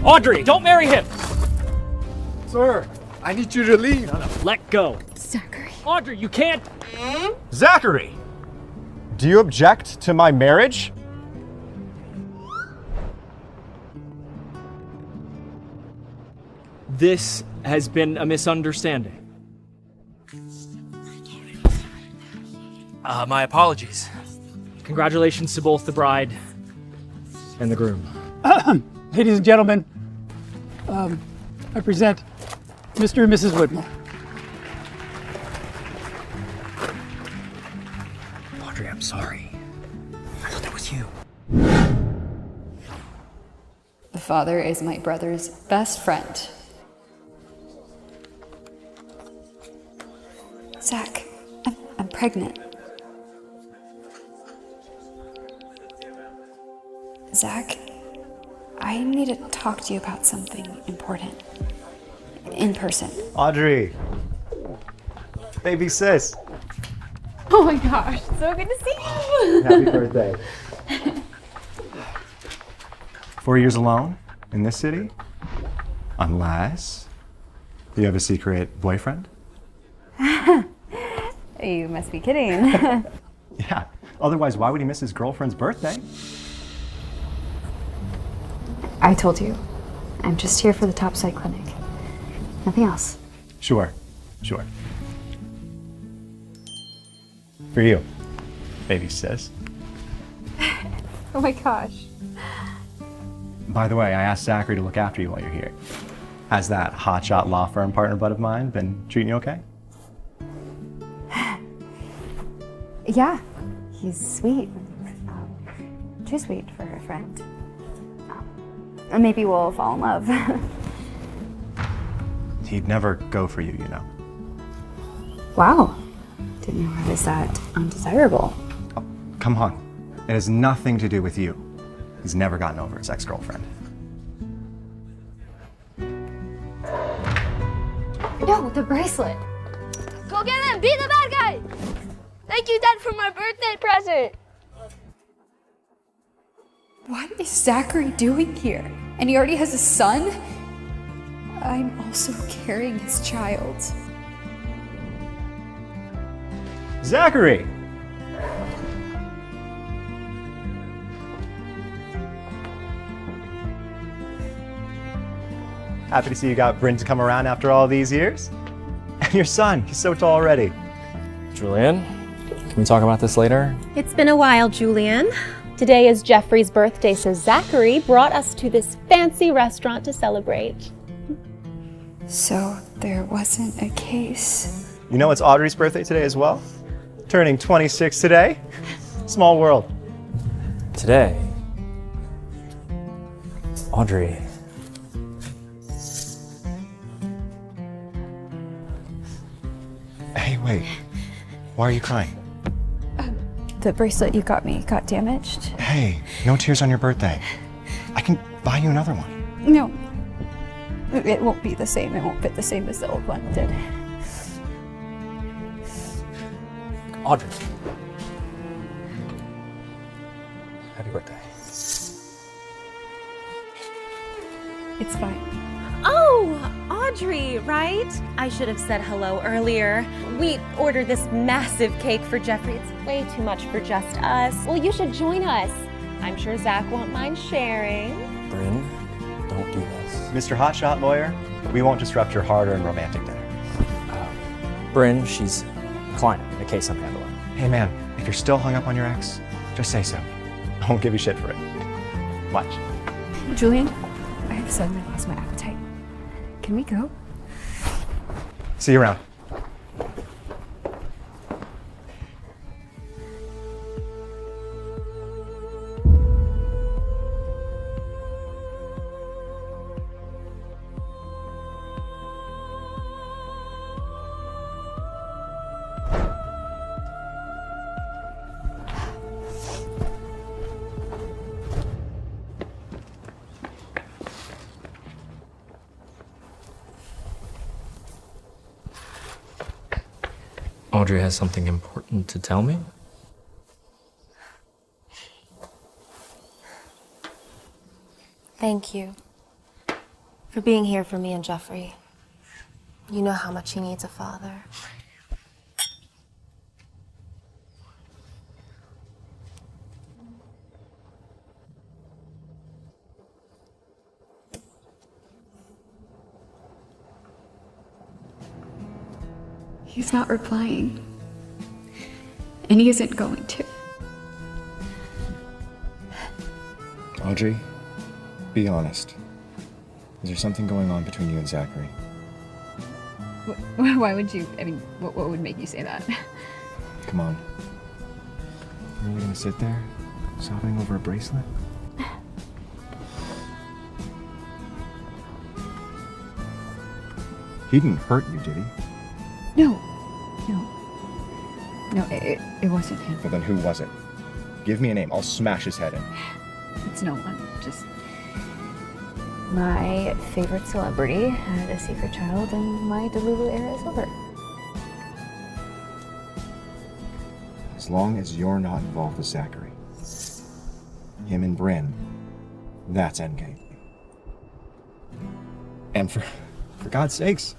Audrey, don't marry him! Sir, I need you to leave. No, let go. Zachary. Audrey, you can't! Zachary! Do you object to my marriage? This has been a misunderstanding. My apologies. Congratulations to both the bride and the groom. Ladies and gentlemen, I present Mr. and Mrs. Whitmore. Audrey, I'm sorry. I thought that was you. The father is my brother's best friend. Zach, I'm pregnant. Zach, I need to talk to you about something important. In person. Audrey. Baby sis. Oh my gosh, so good to see you! Happy birthday. 4 years alone in this city? Unless you have a secret boyfriend? You must be kidding. Yeah. Otherwise, why would he miss his girlfriend's birthday? I told you, I'm just here for the topside clinic. Nothing else. Sure. For you, baby sis. Oh my gosh. By the way, I asked Zachary to look after you while you're here. Has that hotshot law firm partner bud of mine been treating you okay? Yeah, he's sweet. Too sweet for her friend. And maybe we'll fall in love. He'd never go for you, you know. Wow. Didn't realize that undesirable. Oh, come on. It has nothing to do with you. He's never gotten over his ex-girlfriend. No, the bracelet. Go get him! Be the bad guy! Thank you, Dad, for my birthday present! What is Zachary doing here? And he already has a son? I'm also carrying his child. Zachary! Happy to see you got Bryn to come around after all these years. And your son, he's so tall already. Julianne, can we talk about this later? It's been a while, Julianne. Today is Jeffrey's birthday, so Zachary brought us to this fancy restaurant to celebrate. So there wasn't a case. You know it's Audrey's birthday today as well? Turning 26 today. Small world. Today, Audrey. Hey, wait. Why are you crying? The bracelet you got me got damaged. Hey, no tears on your birthday. I can buy you another one. No. It won't be the same. It won't fit the same as the old one did. Audrey. Happy birthday. It's fine. Oh, Audrey, right? I should have said hello earlier. We ordered this massive cake for Jeffrey. It's way too much for just us. Well, you should join us. I'm sure Zach won't mind sharing. Bryn, don't do this. Mr. Hotshot Lawyer, we won't disrupt your hard-earned romantic dinner. Bryn, she's a client in a case I'm handling. Hey man, if you're still hung up on your ex, just say so. I won't give you shit for it. Watch. Julian, I have suddenly lost my appetite. Can we go? See you around. Audrey has something important to tell me? Thank you. for being here for me and Jeffrey. You know how much he needs a father. He's not replying. And he isn't going to. Audrey, be honest. Is there something going on between you and Zachary? Why would you? I mean, what would make you say that? Come on. Are we gonna sit there, sobbing over a bracelet? He didn't hurt you, did he? No. No, it wasn't him. Well, then who was it? Give me a name. I'll smash his head in. It's no one. Just my favorite celebrity had a secret child, and my Delulu era is over. As long as you're not involved with Zachary, him and Bryn, that's endgame. And for God's sakes,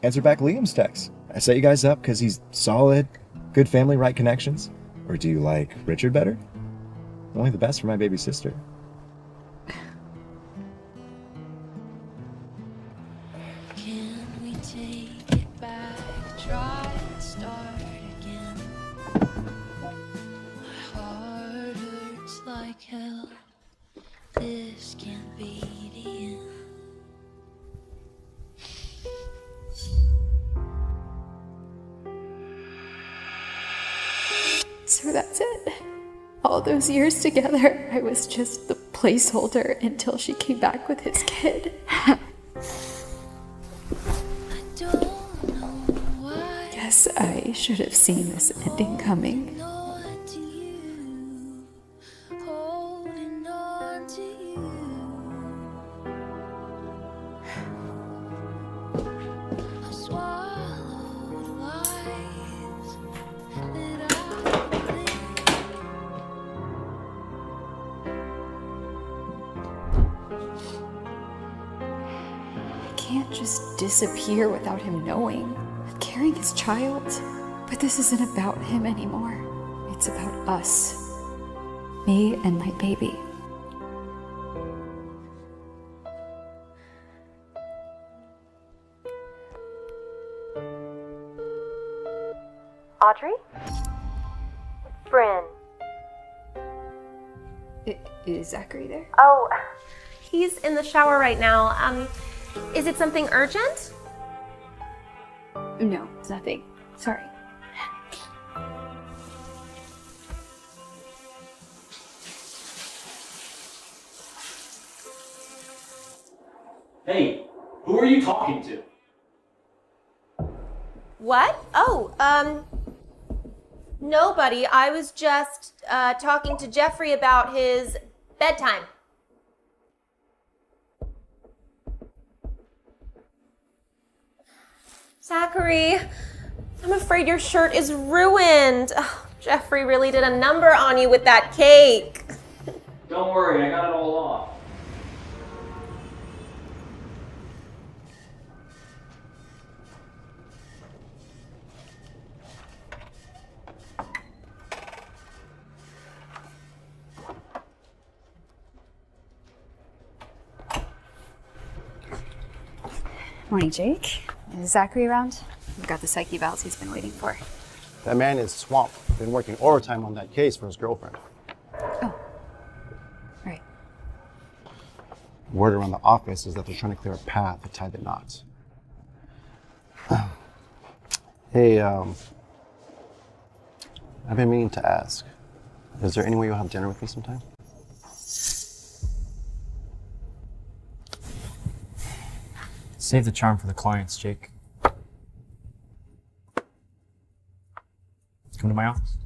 answer back Liam's text. I set you guys up because he's solid, good family, right connections. Or do you like Richard better? Only the best for my baby sister. Can we take it back, try and start again? My heart hurts like hell. This can't be the end. So that's it. All those years together, I was just the placeholder until she came back with his kid. I don't know why. Guess I should have seen this ending coming. On to you, holding on to you. I swallowed lies that I believed. I can't just disappear without him knowing. I'm carrying his child. But this isn't about him anymore. It's about us. Me and my baby. Audrey? Bryn. Is Zachary there? Oh, he's in the shower right now. Is it something urgent? No, it's nothing. Sorry. Hey, who are you talking to? What? Oh, nobody. I was just talking to Jeffrey about his bedtime. Zachary, I'm afraid your shirt is ruined. Oh, Jeffrey really did a number on you with that cake. Don't worry, I got it all off. Morning, Jake. Is Zachary around? We've got the psyche evals he's been waiting for. That man is swamped. Been working overtime on that case for his girlfriend. Oh. Right. Word around the office is that they're trying to clear a path to tie the knots. Hey, I've been meaning to ask. Is there any way you'll have dinner with me sometime? Save the charm for the clients, Jake. Come to my office.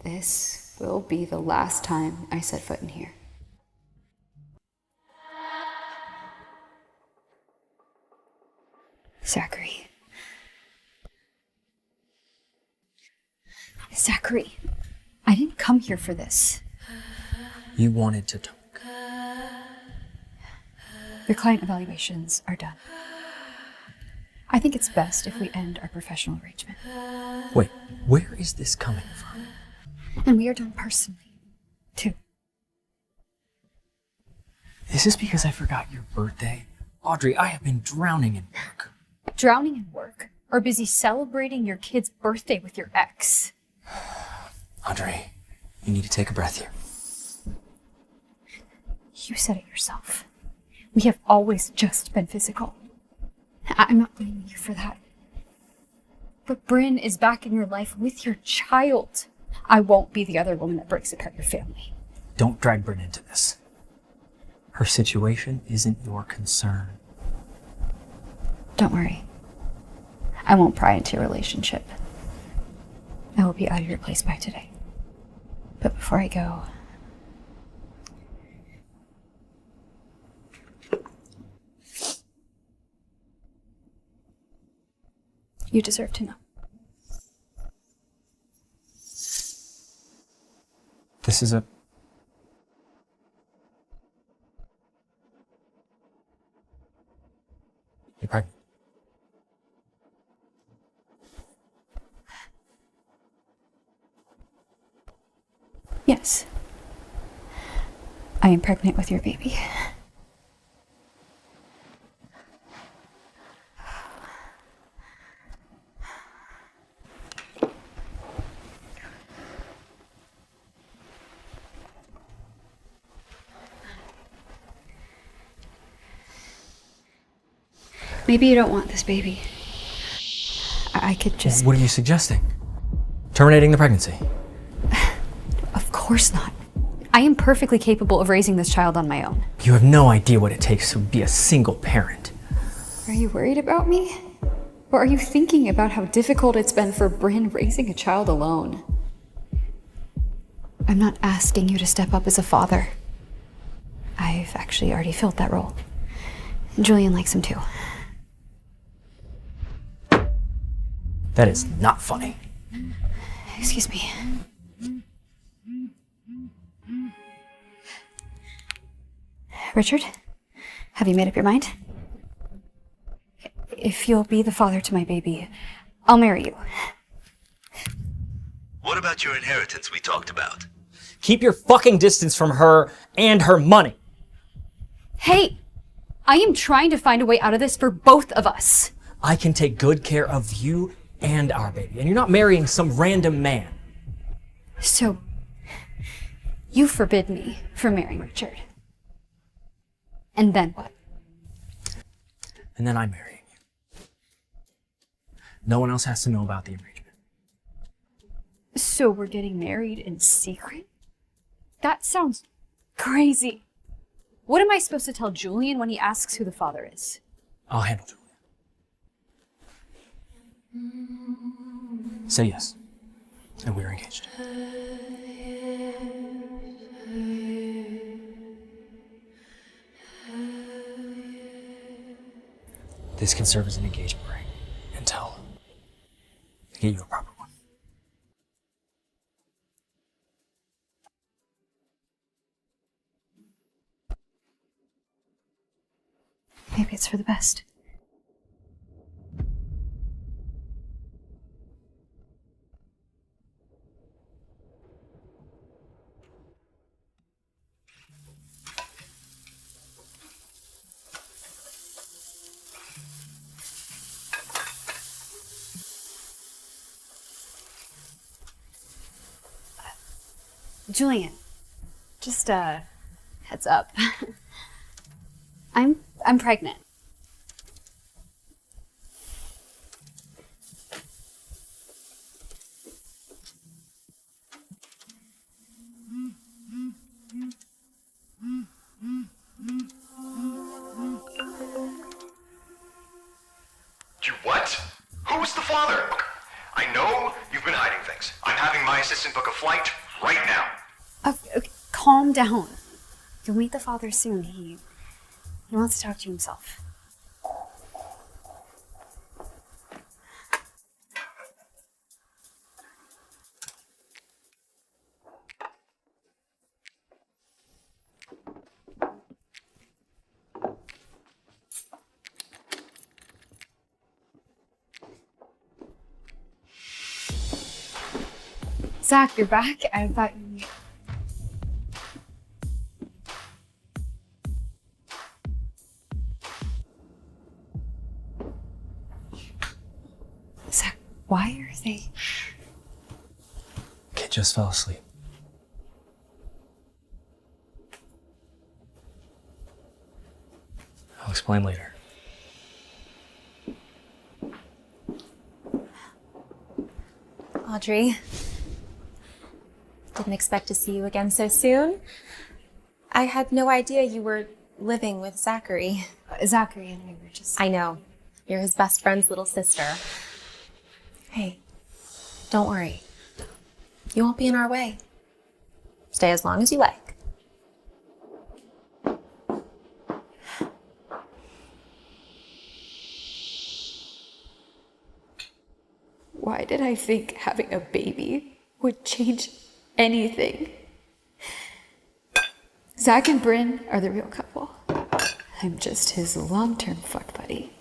This will be the last time I set foot in here. Zachary, I didn't come here for this. You wanted to talk. Your client evaluations are done. I think it's best if we end our professional arrangement. Wait, where is this coming from? And we are done personally, too. Is this because I forgot your birthday? Audrey, I have been drowning in work. Drowning in work, or busy celebrating your kid's birthday with your ex. Audrey, you need to take a breath here. You said it yourself. We have always just been physical. I'm not blaming you for that. But Bryn is back in your life with your child. I won't be the other woman that breaks apart your family. Don't drag Bryn into this. Her situation isn't your concern. Don't worry. I won't pry into your relationship. I will be out of your place by today. But before I go, you deserve to know. This is a... You're pregnant. Yes. I am pregnant with your baby. Maybe you don't want this baby. I could just... What are you suggesting? Terminating the pregnancy? Of course not. I am perfectly capable of raising this child on my own. You have no idea what it takes to be a single parent. Are you worried about me? Or are you thinking about how difficult it's been for Bryn raising a child alone? I'm not asking you to step up as a father. I've actually already filled that role. Julian likes him too. That is not funny. Excuse me. Richard, have you made up your mind? If you'll be the father to my baby, I'll marry you. What about your inheritance we talked about? Keep your fucking distance from her and her money. Hey, I am trying to find a way out of this for both of us. I can take good care of you and our baby, and you're not marrying some random man. So, you forbid me from marrying Richard. And then what? And then I'm marrying you. No one else has to know about the arrangement. So we're getting married in secret? That sounds crazy. What am I supposed to tell Julian when he asks who the father is? I'll handle Julia. Say yes, and we're engaged. This can serve as an engagement ring until I get you a proper one. Maybe it's for the best. Julian, just heads up. I'm pregnant. You what? Who's the father? I know you've been hiding things. I'm having my assistant book a flight right now. Okay, calm down. You'll meet the father soon. He wants to talk to you himself. Zach, you're back? I thought you... Zach, why are they... Kid just fell asleep. I'll explain later. Audrey, didn't expect to see you again so soon. I had no idea you were living with Zachary. Zachary and we were just... I know. You're his best friend's little sister. Hey, don't worry. You won't be in our way. Stay as long as you like. Why did I think having a baby would change anything? Zach and Bryn are the real couple. I'm just his long-term fuck buddy.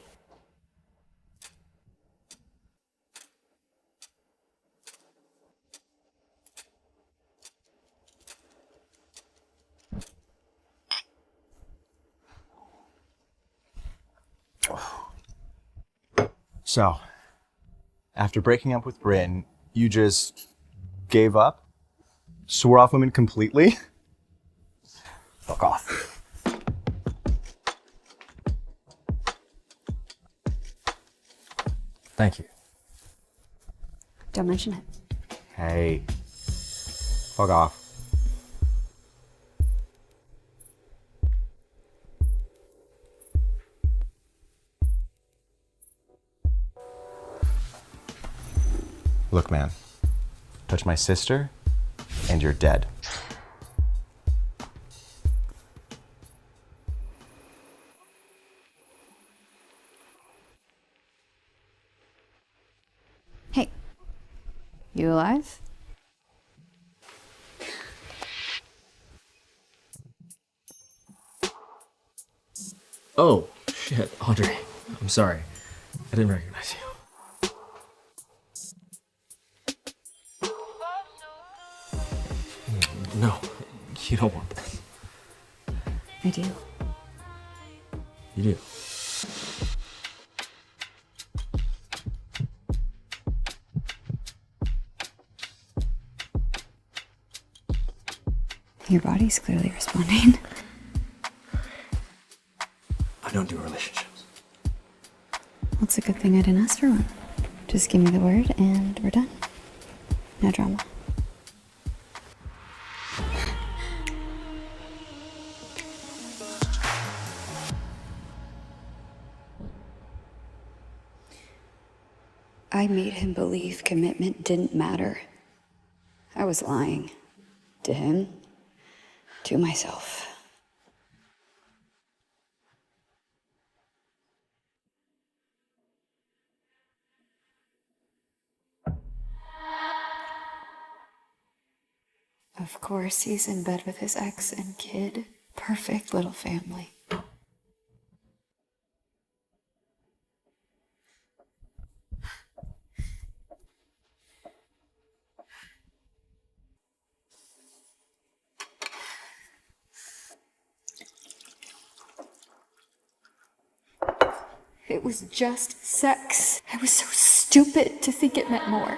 So, after breaking up with Bryn, you just gave up? Swore off women completely? Fuck off. Thank you. Don't mention it. Hey. Fuck off. Look, man. Touch my sister, and you're dead. Hey, you alive? Oh, shit, Audrey. I'm sorry. I didn't recognize you. No, you don't want this. I do. You do. Your body's clearly responding. I don't do relationships. Well, it's a good thing I didn't ask for one. Just give me the word and we're done. No drama. I made him believe commitment didn't matter. I was lying. To him. To myself. Of course, he's in bed with his ex and kid. Perfect little family. It was just sex. I was so stupid to think it meant more.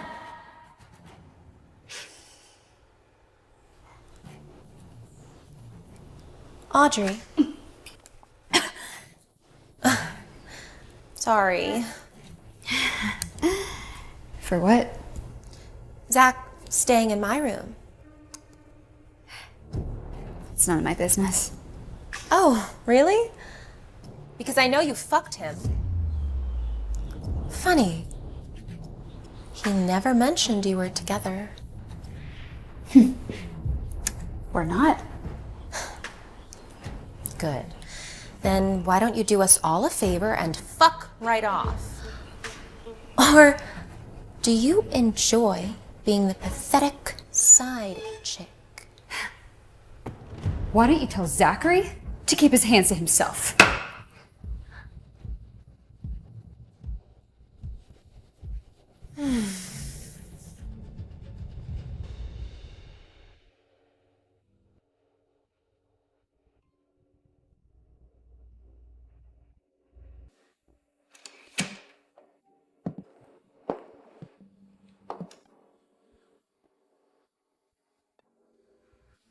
Audrey. Sorry. For what? Zach staying in my room. It's none of my business. Oh, really? Because I know you fucked him. Funny. He never mentioned you were together. We're not. Good. Then why don't you do us all a favor and fuck right off? Or do you enjoy being the pathetic side chick? Why don't you tell Zachary to keep his hands to himself?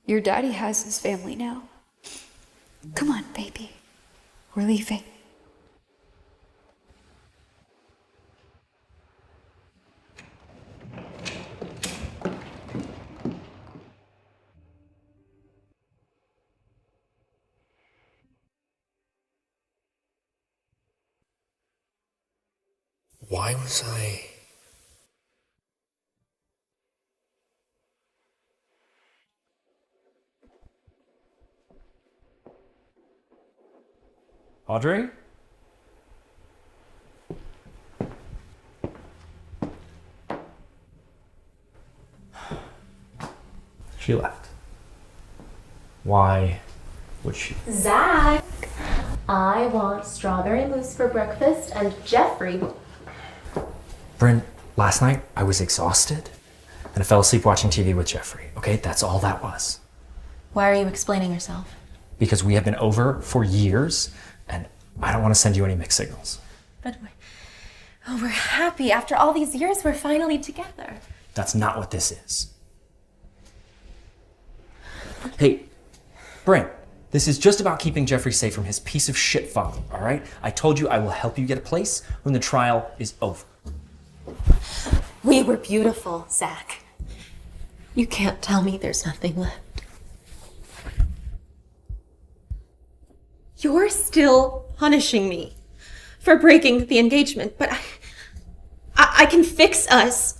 Your daddy has his family now. Come on, baby. We're leaving. Why was I... Audrey? She left. Why would she? Zach, I want strawberry mousse for breakfast, and Jeffrey. Bryn, last night I was exhausted and I fell asleep watching TV with Jeffrey, okay? That's all that was. Why are you explaining yourself? Because we have been over for years and I don't want to send you any mixed signals. But we're happy. After all these years, we're finally together. That's not what this is. Hey, Bryn, this is just about keeping Jeffrey safe from his piece of shit father, all right? I told you I will help you get a place when the trial is over. We were beautiful, Zach. You can't tell me there's nothing left. You're still punishing me for breaking the engagement, but I can fix us.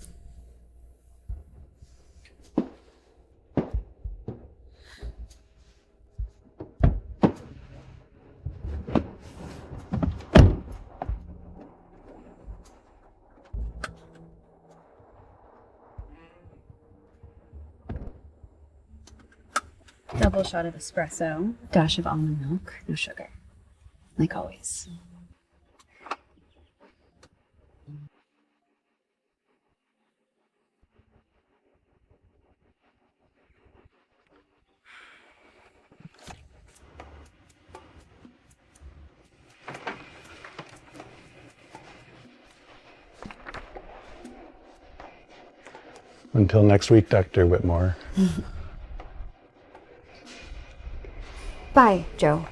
Double shot of espresso, dash of almond milk, no sugar. Like always. Until next week, Dr. Whitmore. Bye, Joe.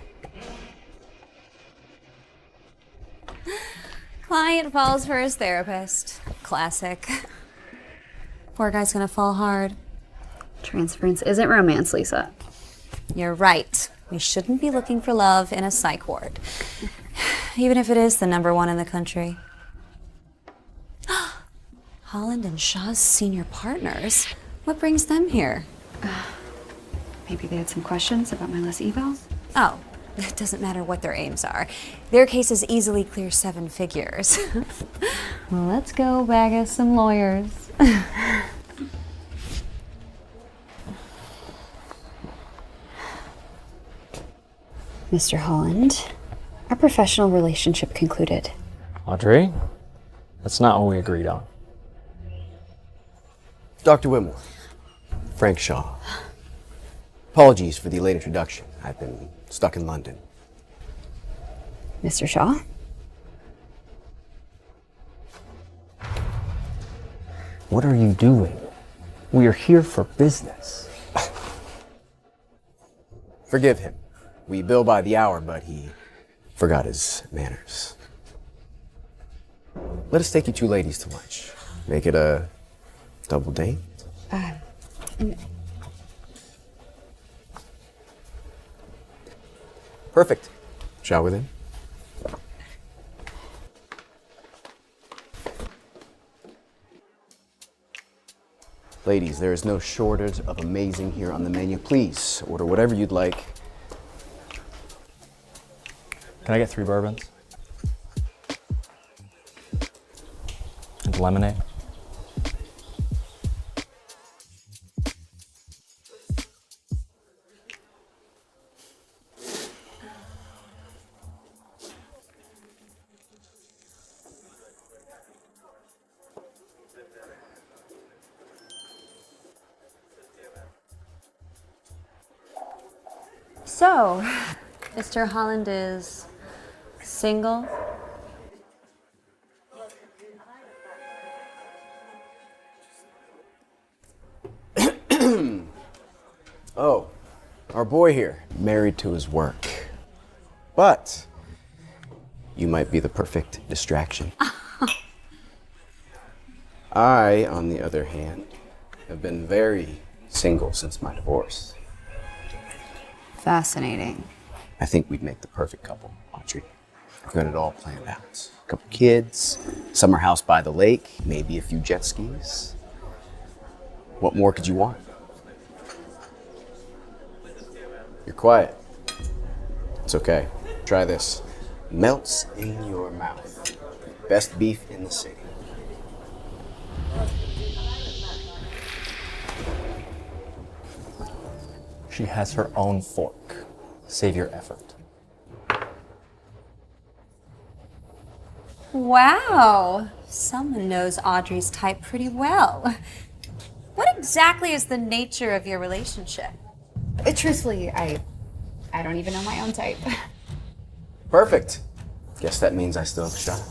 Client falls for his therapist. Classic. Poor guy's gonna fall hard. Transference isn't romance, Lisa. You're right. We shouldn't be looking for love in a psych ward. Even if it is the #1 in the country. Holland and Shaw's senior partners. What brings them here? Maybe they had some questions about my last evals? Oh, it doesn't matter what their aims are. Their cases easily clear 7 figures. Well, let's go bag us some lawyers. Mr. Holland, our professional relationship concluded. Audrey, that's not what we agreed on. Dr. Whitmore, Frank Shaw. Apologies for the late introduction. I've been stuck in London. Mr. Shaw? What are you doing? We are here for business. Forgive him. We bill by the hour, but he forgot his manners. Let us take you two ladies to lunch. Make it a double date. Perfect. Shall we then? Ladies, there is no shortage of amazing here on the menu. Please order whatever you'd like. Can I get 3 bourbons? And lemonade? So, Mr. Holland is single? Oh, our boy here, married to his work. But you might be the perfect distraction. I, on the other hand, have been very single since my divorce. Fascinating. I think we'd make the perfect couple, Audrey. I've got it all planned out. A couple kids, summer house by the lake, maybe a few jet skis. What more could you want? You're quiet. It's okay. Try this. Melts in your mouth. Best beef in the city. She has her own fork. Save your effort. Wow, someone knows Audrey's type pretty well. What exactly is the nature of your relationship? Truthfully, I don't even know my own type. Perfect. Guess that means I still have a shot.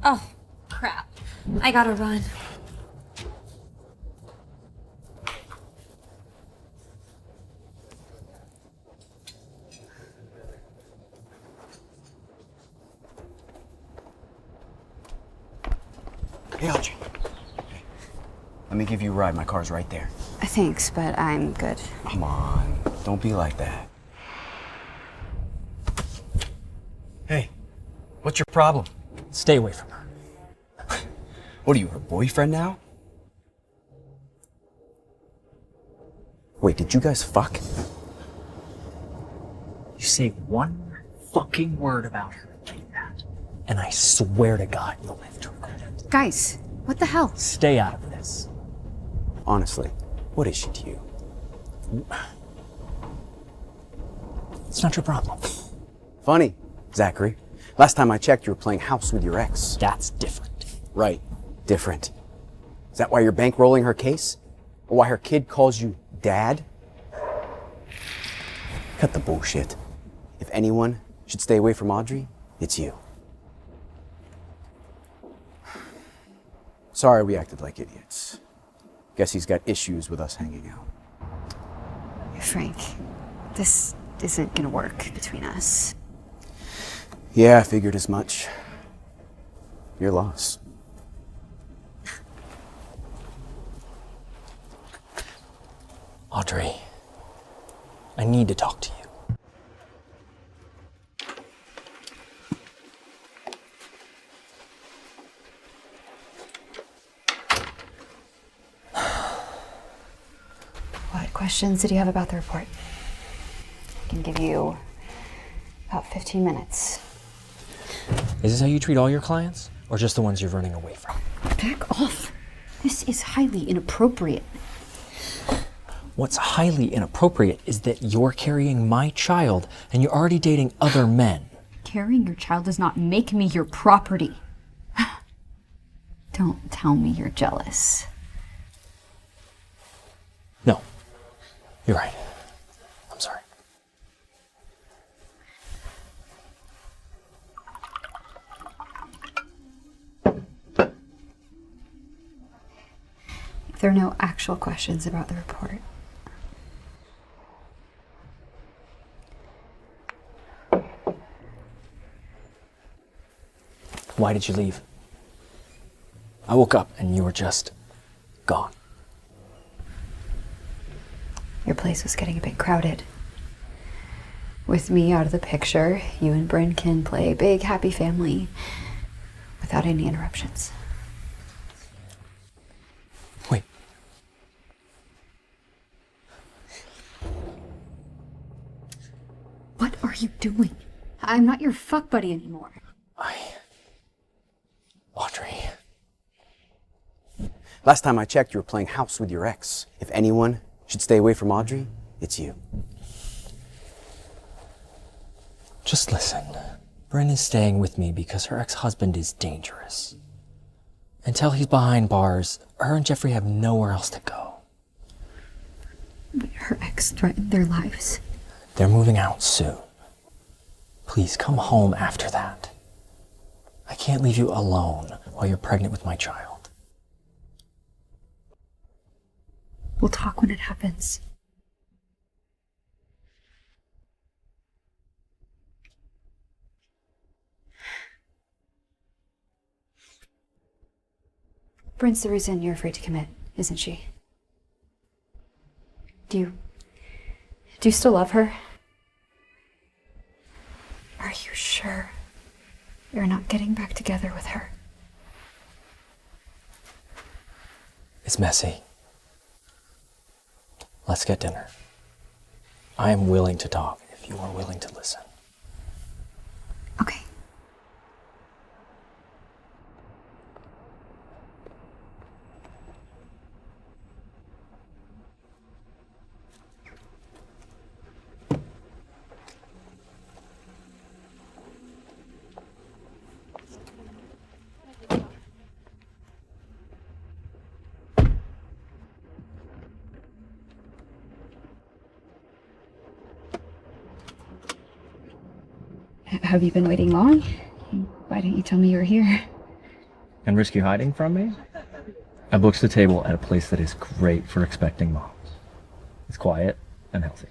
Oh, crap. I gotta run. Hey, Audrey. Hey, let me give you a ride. My car's right there. Thanks, but I'm good. Come on. Don't be like that. Hey, what's your problem? Stay away from her. What are you, her boyfriend now? Wait, did you guys fuck? You say one fucking word about her like that, and I swear to God you'll live to regret it. Guys, what the hell? Stay out of this. Honestly, what is she to you? It's not your problem. Funny, Zachary. Last time I checked, you were playing house with your ex. That's different. Right, different. Is that why you're bankrolling her case? Or why her kid calls you dad? Cut the bullshit. If anyone should stay away from Audrey, it's you. Sorry we acted like idiots. Guess he's got issues with us hanging out. Frank, this isn't gonna work between us. Yeah, I figured as much. Your loss. Audrey, I need to talk to you. What questions did you have about the report? I can give you about 15 minutes. Is this how you treat all your clients? Or just the ones you're running away from? Back off. This is highly inappropriate. What's highly inappropriate is that you're carrying my child and you're already dating other men. Carrying your child does not make me your property. Don't tell me you're jealous. No, you're right. I'm sorry. If there are no actual questions about the report, why did you leave? I woke up and you were just gone. your place was getting a bit crowded. With me out of the picture, you and Bryn can play a big, happy family without any interruptions. Wait. What are you doing? I'm not your fuck buddy anymore. Audrey. Last time I checked, you were playing house with your ex. If anyone should stay away from Audrey, it's you. Just listen. Bryn is staying with me because her ex-husband is dangerous. Until he's behind bars, her and Jeffrey have nowhere else to go. But her ex threatened their lives. They're moving out soon. Please come home after that. I can't leave you alone while you're pregnant with my child. We'll talk when it happens. Bryn's the reason you're afraid to commit, isn't she? Do you still love her? Are you sure you're not getting back together with her? It's messy. Let's get dinner. I am willing to talk if you are willing to listen. Okay. Have you been waiting long? Why didn't you tell me you were here? And risk you hiding from me? I booked the table at a place that is great for expecting moms. It's quiet and healthy.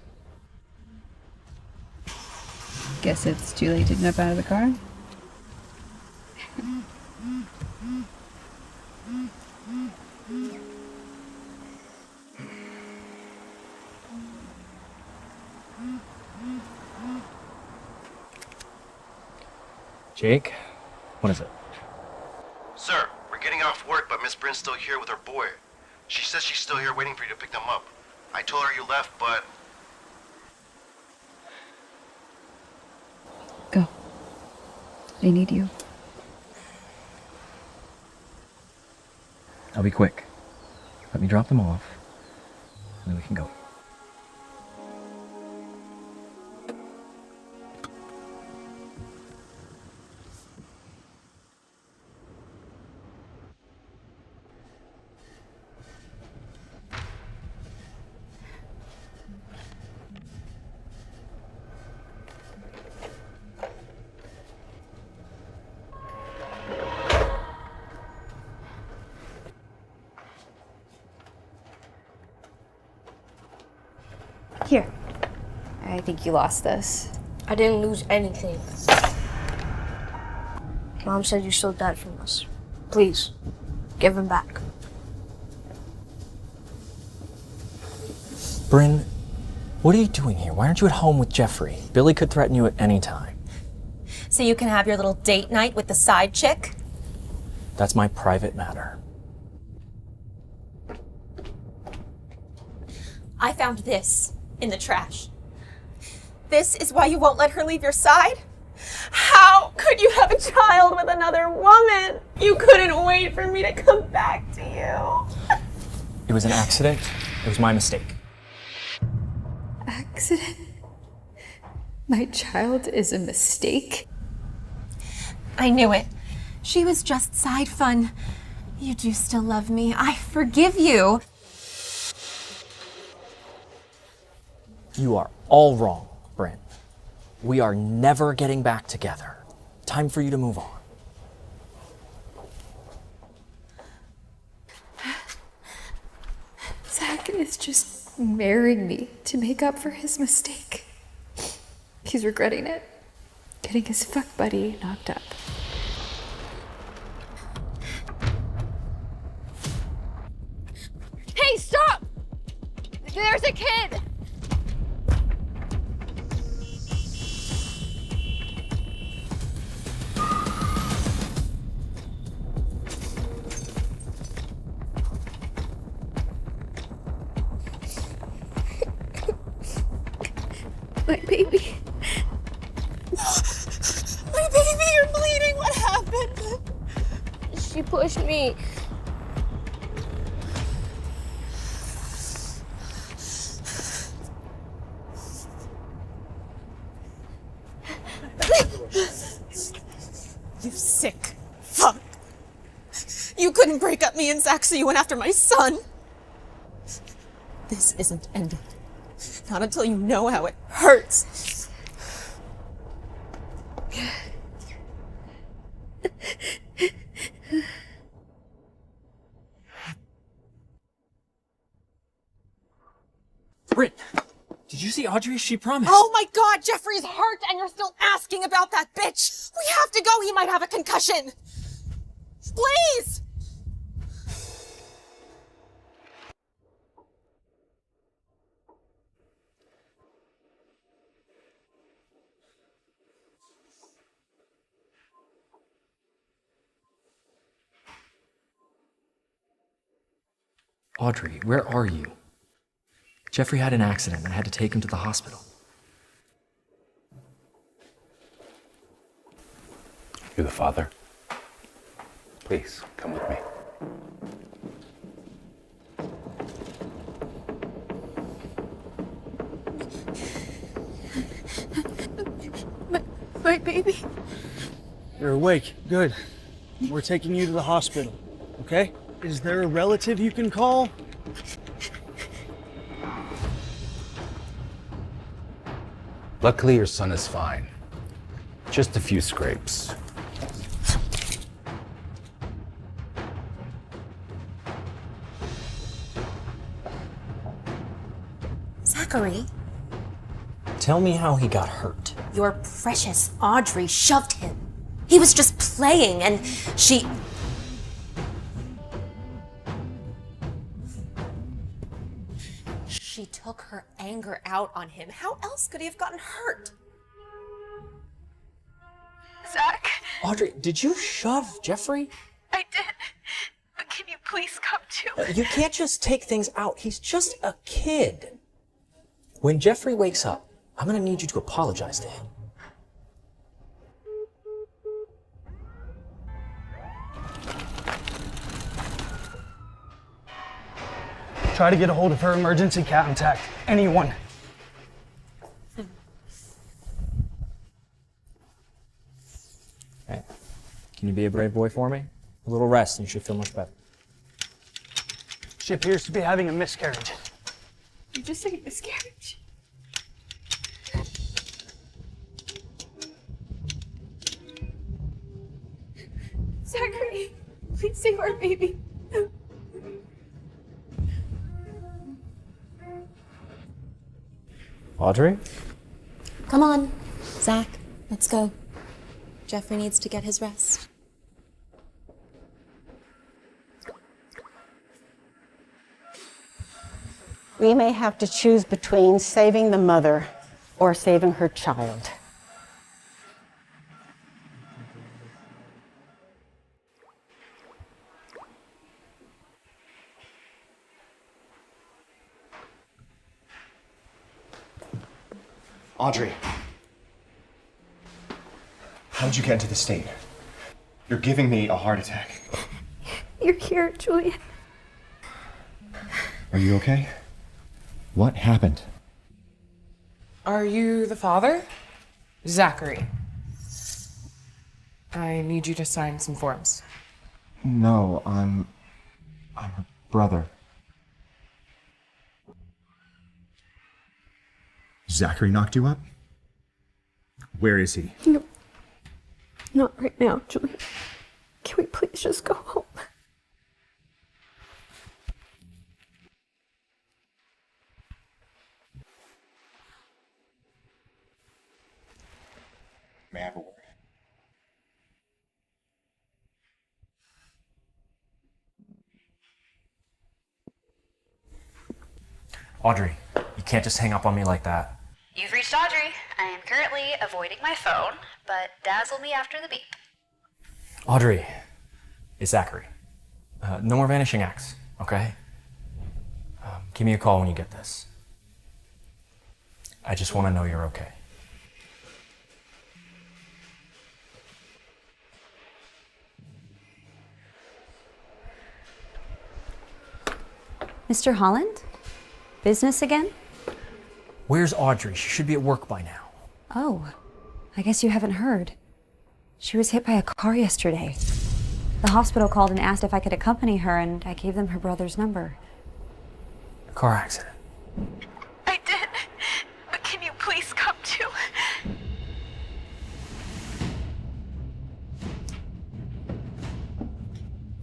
Guess it's too late to jump out of the car? Jake, what is it? Sir, we're getting off work, but Miss Bryn's still here with her boy. She says she's still here waiting for you to pick them up. I told her you left, but... Go. They need you. I'll be quick. Let me drop them off, and then we can go. Here. I think you lost this. I didn't lose anything. Mom said you stole Dad from us. Please, give him back. Bryn, what are you doing here? Why aren't you at home with Jeffrey? Billy could threaten you at any time. So you can have your little date night with the side chick? That's my private matter. I found this in the trash. This is why you won't let her leave your side? How could you have a child with another woman? You couldn't wait for me to come back to you. It was an accident. It was my mistake. Accident? My child is a mistake? I knew it. She was just side fun. You do still love me. I forgive you. You are all wrong, Bryn. We are never getting back together. Time for you to move on. Zach is just marrying me to make up for his mistake. He's regretting it. Getting his fuck buddy knocked up. Hey, stop! There's a kid! My baby. My baby, you're bleeding. What happened? She pushed me. You sick fuck. You couldn't break up me and Zach, so you went after my son. This isn't ending. Not until you know how it hurts. Audrey, she promised. Oh my God, Jeffrey's hurt and you're still asking about that bitch. We have to go. He might have a concussion. Please. Audrey, where are you? Jeffrey had an accident and I had to take him to the hospital. You're the father. Please, come with me. My baby. You're awake. Good. We're taking you to the hospital, okay? Is there a relative you can call? Luckily, your son is fine. Just a few scrapes. Zachary, Tell me how he got hurt. your precious Audrey shoved him. He was just playing and she... She took her anger out on him. How else could he have gotten hurt? Zach, Audrey, did you shove Jeffrey? I did. But can you please come to? You can't just take things out. He's just a kid. When Jeffrey wakes up, I'm gonna need you to apologize to him. Try to get a hold of her emergency contact. Anyone. Hey, can you be a brave boy for me? A little rest and you should feel much better. She appears to be having a miscarriage. You just say miscarriage. Zachary, please save our baby. Audrey? Come on, Zach, let's go. Jeffrey needs to get his rest. We may have to choose between saving the mother or saving her child. Audrey. How did you get into this state? You're giving me a heart attack. You're here, Julian. Are you okay? What happened? Are you the father? Zachary. I need you to sign some forms. No, I'm her brother. Zachary knocked you up? Where is he? No. Not right now, Julian. Can we please just go home? May I have a word? Audrey, you can't just hang up on me like that. You've reached Audrey. I am currently avoiding my phone, but dazzle me after the beep. Audrey, it's Zachary. No more vanishing acts, okay? Give me a call when you get this. I just want to know you're okay. Mr. Holland? Business again? Where's Audrey? She should be at work by now. Oh, I guess you haven't heard. She was hit by a car yesterday. The hospital called and asked if I could accompany her, and I gave them her brother's number. A car accident. I did. But can you please come too?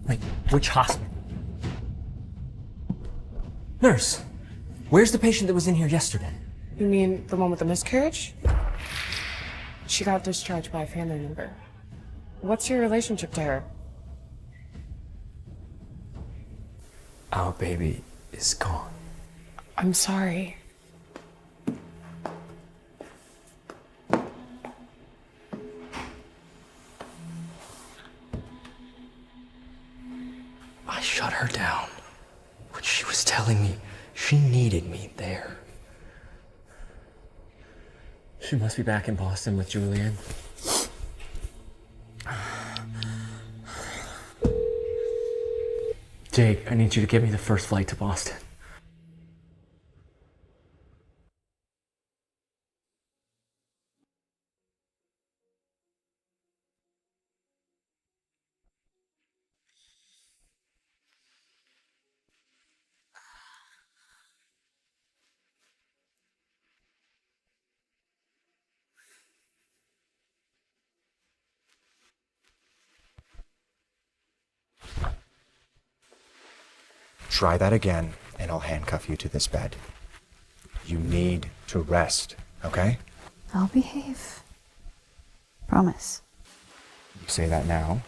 Wait, which hospital? Nurse, where's the patient that was in here yesterday? You mean the one with the miscarriage? She got discharged by a family member. What's your relationship to her? Our baby is gone. I'm sorry. I shut her down when she was telling me she needed me there. She must be back in Boston with Julian. Jake, I need you to give me the first flight to Boston. Try that again, and I'll handcuff you to this bed. You need to rest, okay? I'll behave. Promise. You say that now.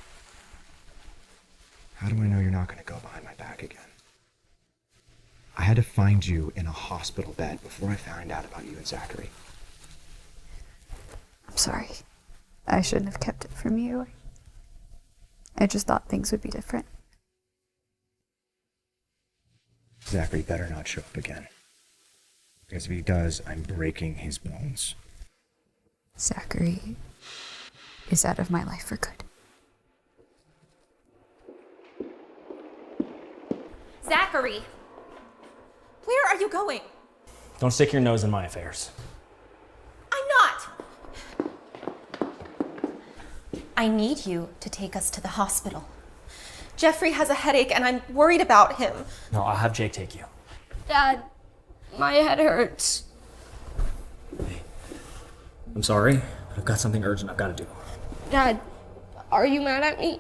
How do I know you're not going to go behind my back again? I had to find you in a hospital bed before I found out about you and Zachary. I'm sorry. I shouldn't have kept it from you. I just thought things would be different. Zachary better not show up again. Because if he does, I'm breaking his bones. Zachary is out of my life for good. Zachary! Where are you going? Don't stick your nose in my affairs. I'm not! I need you to take us to the hospital. Jeffrey has a headache and I'm worried about him. No, I'll have Jake take you. Dad, my head hurts. I'm sorry, but I've got something urgent I've got to do. Dad, are you mad at me?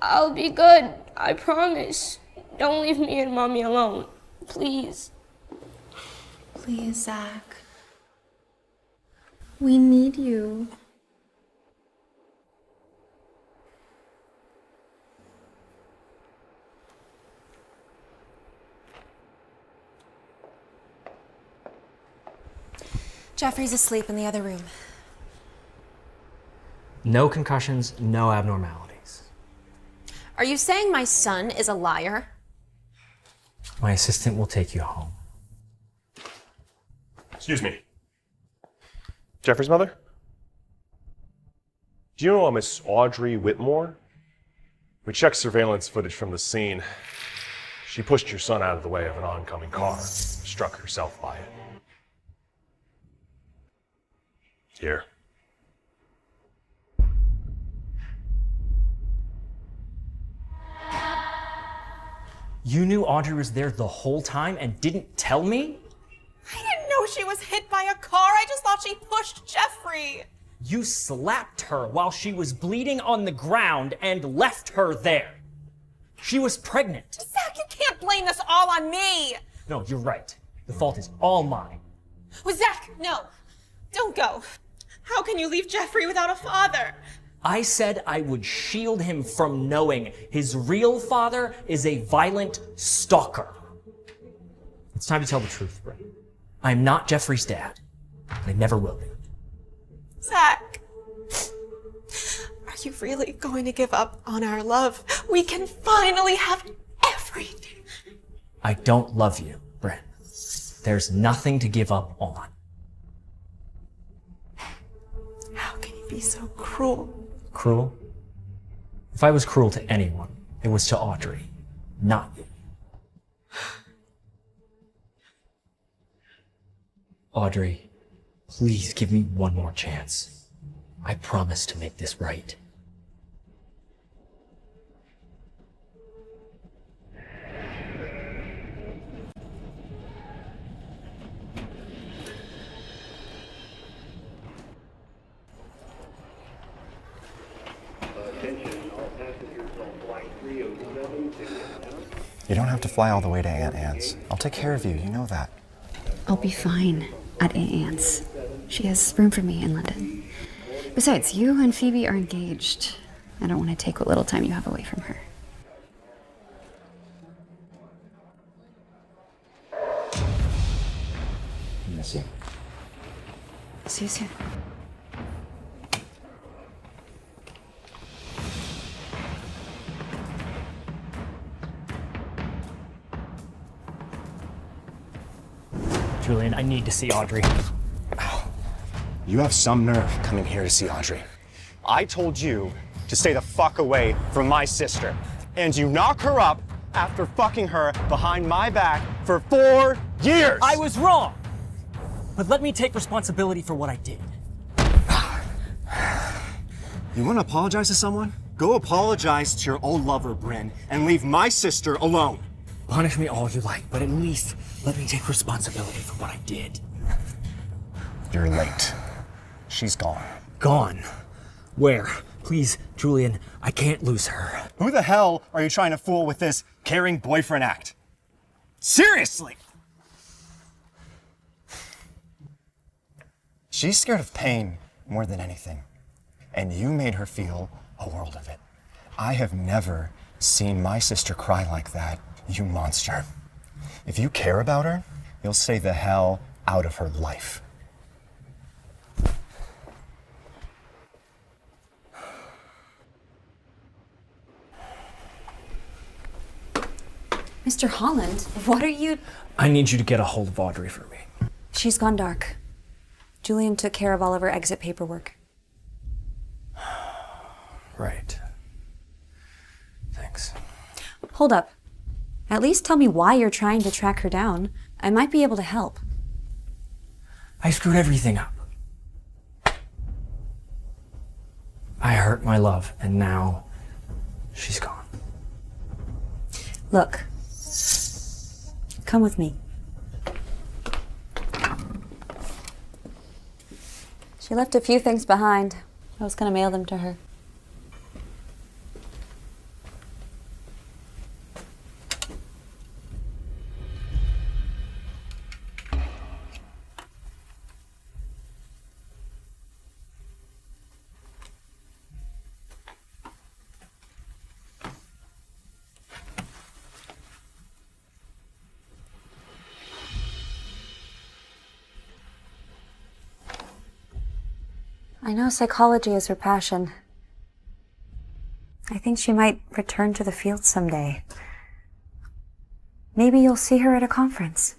I'll be good, I promise. Don't leave me and Mommy alone, please. Please, Zach. We need you. Jeffrey's asleep in the other room. No concussions, no abnormalities. Are you saying my son is a liar? My assistant will take you home. Excuse me. Jeffrey's mother? Do you know a Miss Audrey Whitmore? We checked surveillance footage from the scene. She pushed your son out of the way of an oncoming car, struck herself by it. Here. You knew Audrey was there the whole time and didn't tell me? I didn't know she was hit by a car. I just thought she pushed Jeffrey. You slapped her while she was bleeding on the ground and left her there. She was pregnant. Zach, you can't blame this all on me. No, you're right. The fault is all mine. Well, Zach, no. Don't go. How can you leave Jeffrey without a father? I said I would shield him from knowing his real father is a violent stalker. It's time to tell the truth, Brett. I'm not Jeffrey's dad. I never will be. Zach, are you really going to give up on our love? We can finally have everything. I don't love you, Brett. There's nothing to give up on. How can you be so cruel? Cruel? If I was cruel to anyone, it was to Audrey, not you. Audrey, please give me one more chance. I promise to make this right. You don't have to fly all the way to Aunt Anne's. I'll take care of you, you know that. I'll be fine. at Aunt Anne's. She has room for me in London. Besides, you and Phoebe are engaged. I don't want to take what little time you have away from her. Miss you. See you soon. Julian, I need to see Audrey. You have some nerve coming here to see Audrey. I told you to stay the fuck away from my sister. And you knock her up after fucking her behind my back for 4 years. I was wrong. But let me take responsibility for what I did. You want to apologize to someone? Go apologize to your old lover, Bryn, and leave my sister alone. Punish me all you like, but at least let me take responsibility for what I did. You're late. She's gone. Gone? Where? Please, Julian, I can't lose her. Who the hell are you trying to fool with this caring boyfriend act? Seriously! She's scared of pain more than anything, and you made her feel a world of it. I have never seen my sister cry like that, you monster. If you care about her, you'll stay the hell out of her life. Mr. Holland, what are you... I need you to get a hold of Audrey for me. She's gone dark. Julian took care of all of her exit paperwork. Right. Thanks. Hold up. At least tell me why you're trying to track her down. I might be able to help. I screwed everything up. I hurt my love, and now she's gone. Look. Come with me. She left a few things behind. I was gonna mail them to her. I know psychology is her passion. I think she might return to the field someday. Maybe you'll see her at a conference.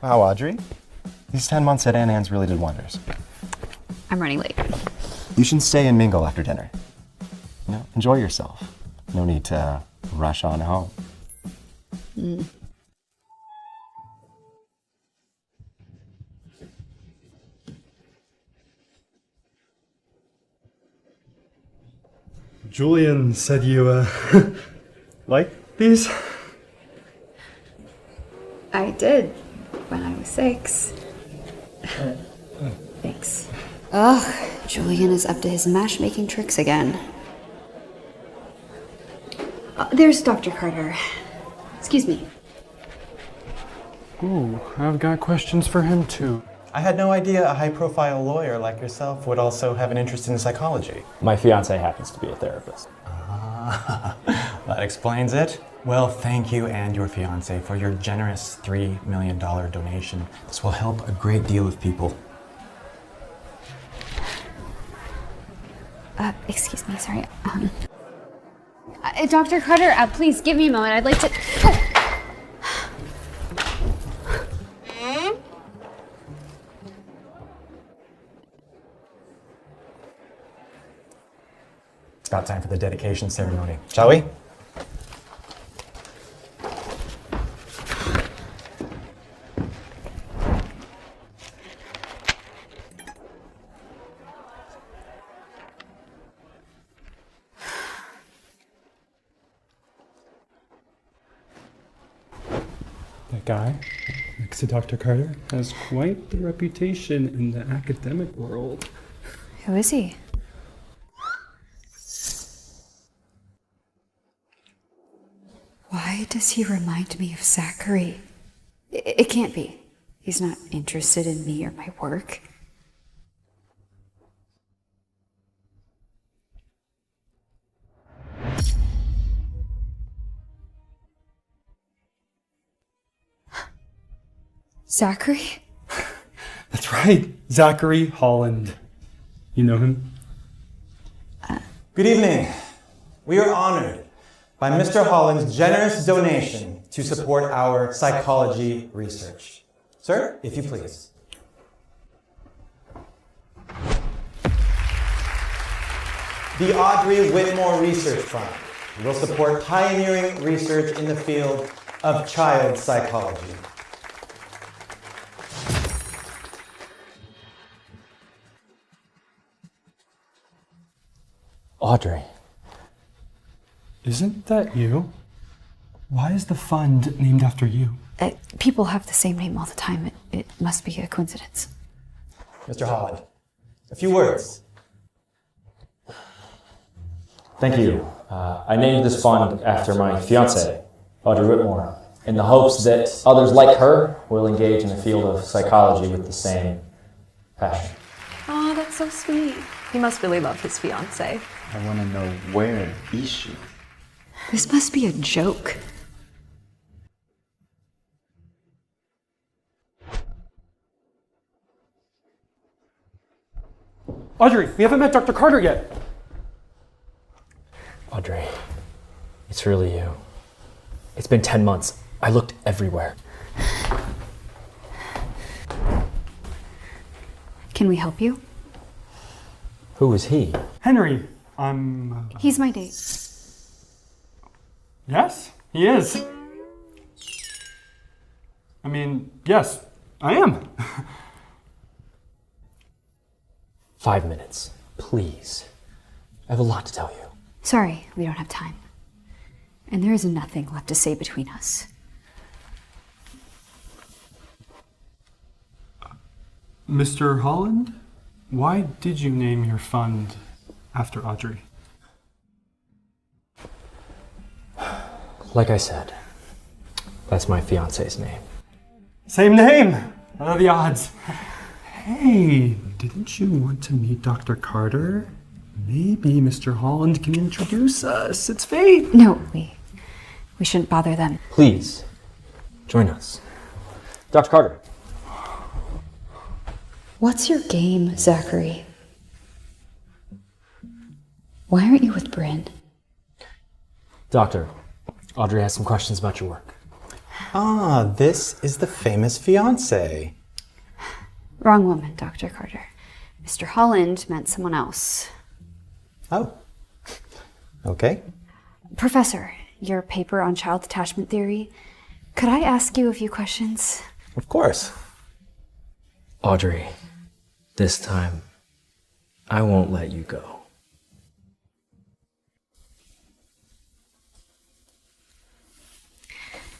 Wow, Audrey. These 10 months at Aunt Anne's really did wonders. I'm running late. You should stay and mingle after dinner. You know, enjoy yourself. No need to rush on home. Julian said you, like these? I did when I was 6. Thanks. Ugh, Julian is up to his matchmaking tricks again. There's Dr. Carter. Excuse me. Ooh, I've got questions for him too. I had no idea a high-profile lawyer like yourself would also have an interest in psychology. My fiance happens to be a therapist. That explains it. Well, thank you and your fiance for your generous $3 million donation. This will help a great deal of people. Excuse me, sorry. Dr. Carter, please give me a moment. I'd like to... It's about time for the dedication ceremony. Shall we? That guy, next to Dr. Carter, has quite the reputation in the academic world. Who is he? Why does he remind me of Zachary? It can't be. He's not interested in me or my work. Zachary? That's right, Zachary Holland. You know him? Good evening. We are honored by Mr. Holland's generous donation to support our psychology research. Sir, if you please. The Audrey Whitmore Research Fund will support pioneering research in the field of child psychology. Audrey. Isn't that you? Why is the fund named after you? People have the same name all the time. It must be a coincidence. Mr. Holland, a few words. Thank you. I named this fund after my fiancée, Audrey Whitmore, in the hopes that others like her will engage in the field of psychology with the same passion. Oh, that's so sweet. He must really love his fiancée. I want to know, where is she? This must be a joke. Audrey, we haven't met Dr. Carter yet. Audrey, it's really you. It's been 10 months. I looked everywhere. Can we help you? Who is he? Henry, He's my date. Yes, he is. I mean, yes, I am. 5 minutes, please. I have a lot to tell you. Sorry, we don't have time. And there is nothing left to say between us. Mr. Holland, why did you name your fund after Audrey? Like I said, that's my fiance's name. Same name! What are the odds? Hey, didn't you want to meet Dr. Carter? Maybe Mr. Holland can introduce us. It's fate. No, we shouldn't bother them. Please, join us. Dr. Carter. What's your game, Zachary? Why aren't you with Bryn? Doctor, Audrey has some questions about your work. Ah, this is the famous fiancé. Wrong woman, Dr. Carter. Mr. Holland meant someone else. Oh, okay. Professor, your paper on child attachment theory, could I ask you a few questions? Of course. Audrey, this time, I won't let you go.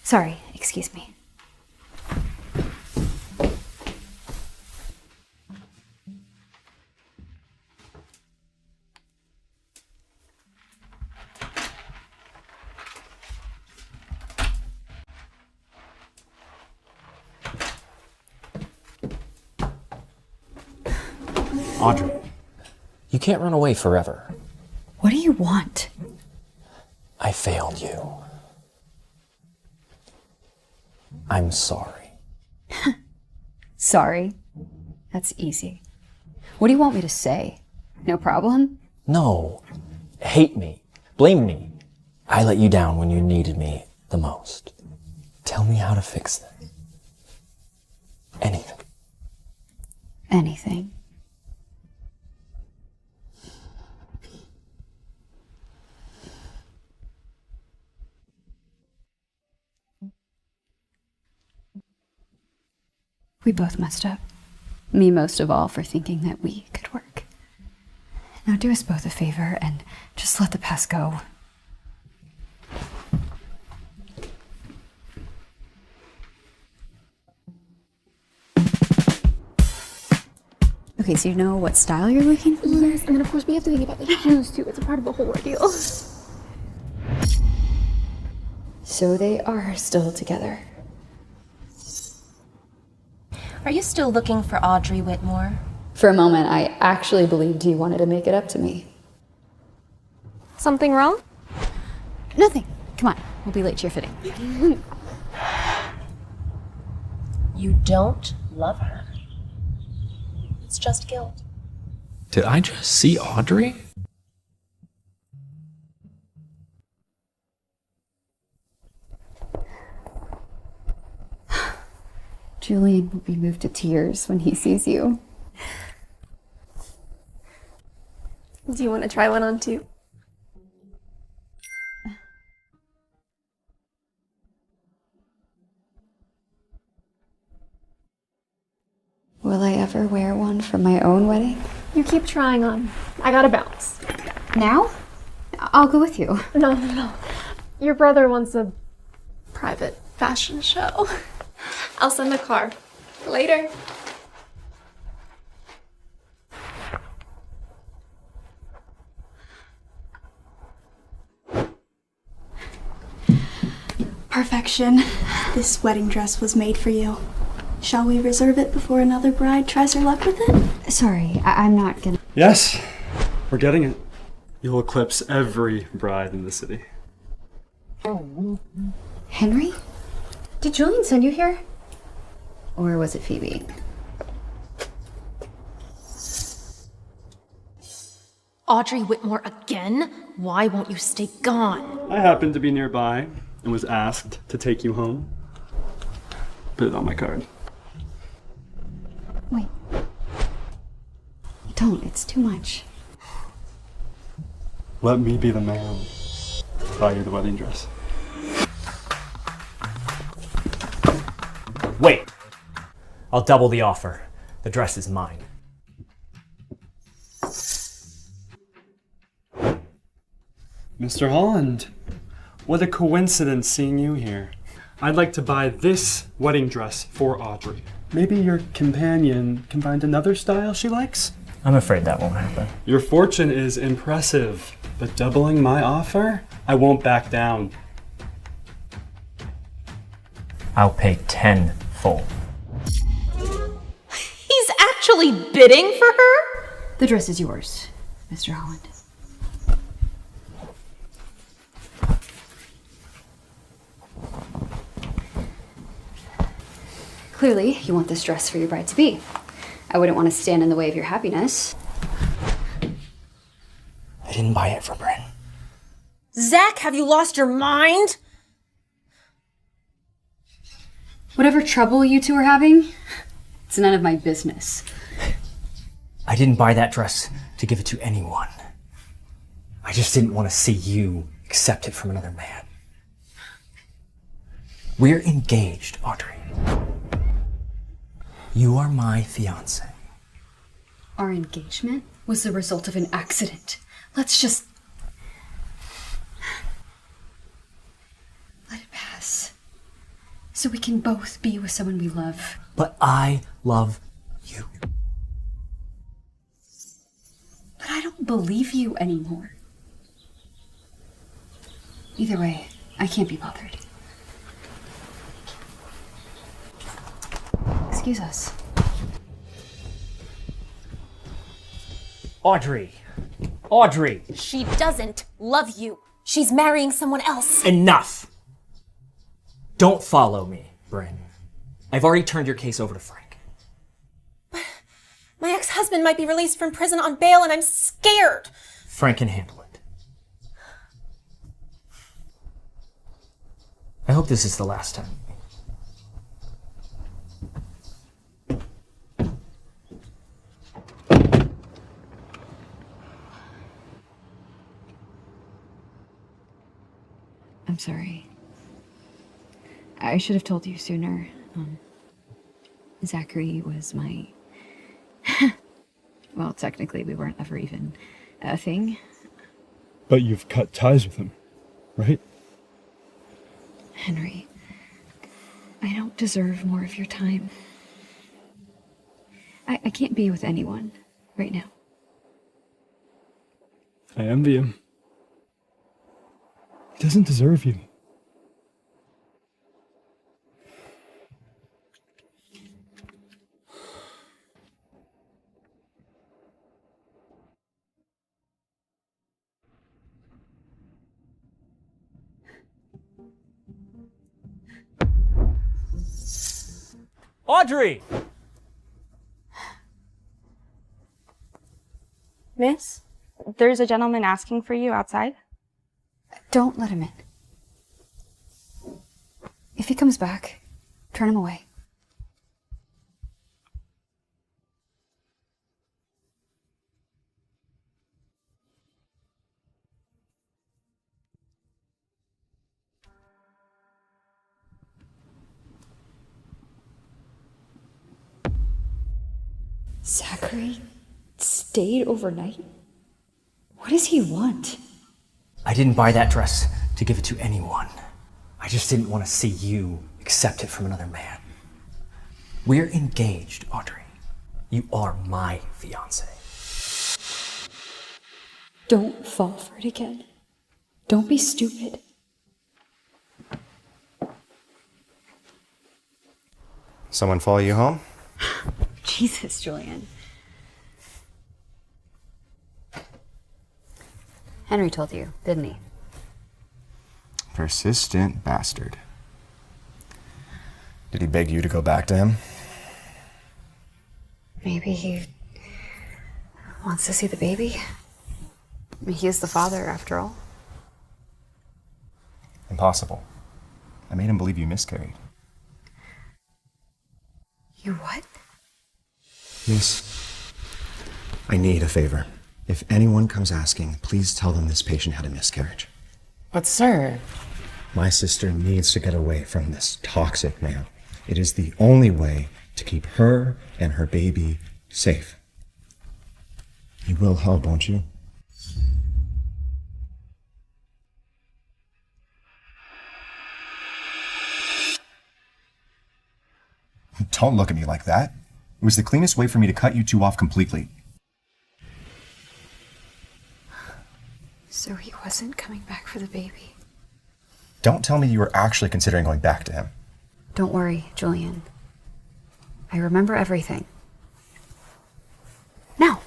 Sorry, excuse me. Audrey, you can't run away forever. What do you want? I failed you. I'm sorry. Sorry? That's easy. What do you want me to say? No problem? No. Hate me. Blame me. I let you down when you needed me the most. Tell me how to fix this. Anything. Anything. We both messed up. Me most of all for thinking that we could work. Now do us both a favor and just let the past go. Okay, so you know what style you're looking for? Yes, and then of course we have to think about the shoes too. It's a part of the whole ordeal. So they are still together. Are you still looking for Audrey Whitmore? For a moment, I actually believed you wanted to make it up to me. Something wrong? Nothing. Come on, we'll be late to your fitting. You don't love her. It's just guilt. Did I just see Audrey? Julian will be moved to tears when he sees you. Do you want to try one on too? Will I ever wear one for my own wedding? You keep trying on. I gotta bounce. Now? I'll go with you. No. Your brother wants a private fashion show. I'll send a car. Later. Perfection. This wedding dress was made for you. Shall we reserve it before another bride tries her luck with it? Sorry, I'm not gonna... Yes, we're getting it. You'll eclipse every bride in the city. Henry? Did Julian send you here? Or was it Phoebe? Audrey Whitmore again? Why won't you stay gone? I happened to be nearby and was asked to take you home. Put it on my card. Wait. Don't, it's too much. Let me be the man. Buy you the wedding dress. Wait! I'll double the offer. The dress is mine. Mr. Holland, what a coincidence seeing you here. I'd like to buy this wedding dress for Audrey. Maybe your companion can find another style she likes? I'm afraid that won't happen. Your fortune is impressive, but doubling my offer? I won't back down. I'll pay 10 full. He's actually bidding for her? The dress is yours, Mr. Holland. Clearly, you want this dress for your bride-to-be. I wouldn't want to stand in the way of your happiness. I didn't buy it for Bryn. Zach, have you lost your mind? Whatever trouble you two are having, it's none of my business. I didn't buy that dress to give it to anyone. I just didn't want to see you accept it from another man. We're engaged, Audrey. You are my fiancé. Our engagement was the result of an accident. Let's just... let it pass. So we can both be with someone we love. But I love you. But I don't believe you anymore. Either way, I can't be bothered. Excuse us. Audrey! Audrey! She doesn't love you. She's marrying someone else. Enough! Don't follow me, Bryn. I've already turned your case over to Frank. My ex-husband might be released from prison on bail and I'm scared. Frank can handle it. I hope this is the last time. I'm sorry. I should have told you sooner. Zachary was my... well, technically, we weren't ever even a thing. But you've cut ties with him, right? Henry, I don't deserve more of your time. I can't be with anyone right now. I envy him. He doesn't deserve you. Audrey! Miss, there's a gentleman asking for you outside. Don't let him in. If he comes back, turn him away. Zachary stayed overnight? What does he want? I didn't buy that dress to give it to anyone. I just didn't want to see you accept it from another man. We're engaged, Audrey. You are my fiance. Don't fall for it again. Don't be stupid. Someone follow you home? Jesus, Julian. Henry told you, didn't he? Persistent bastard. Did he beg you to go back to him? Maybe he wants to see the baby. I mean, he is the father, after all. Impossible. I made him believe you miscarried. You what? Miss, I need a favor. If anyone comes asking, please tell them this patient had a miscarriage. But sir... My sister needs to get away from this toxic man. It is the only way to keep her and her baby safe. You will help, won't you? Don't look at me like that. It was the cleanest way for me to cut you two off completely. So he wasn't coming back for the baby. Don't tell me you were actually considering going back to him. Don't worry, Julian. I remember everything. Now,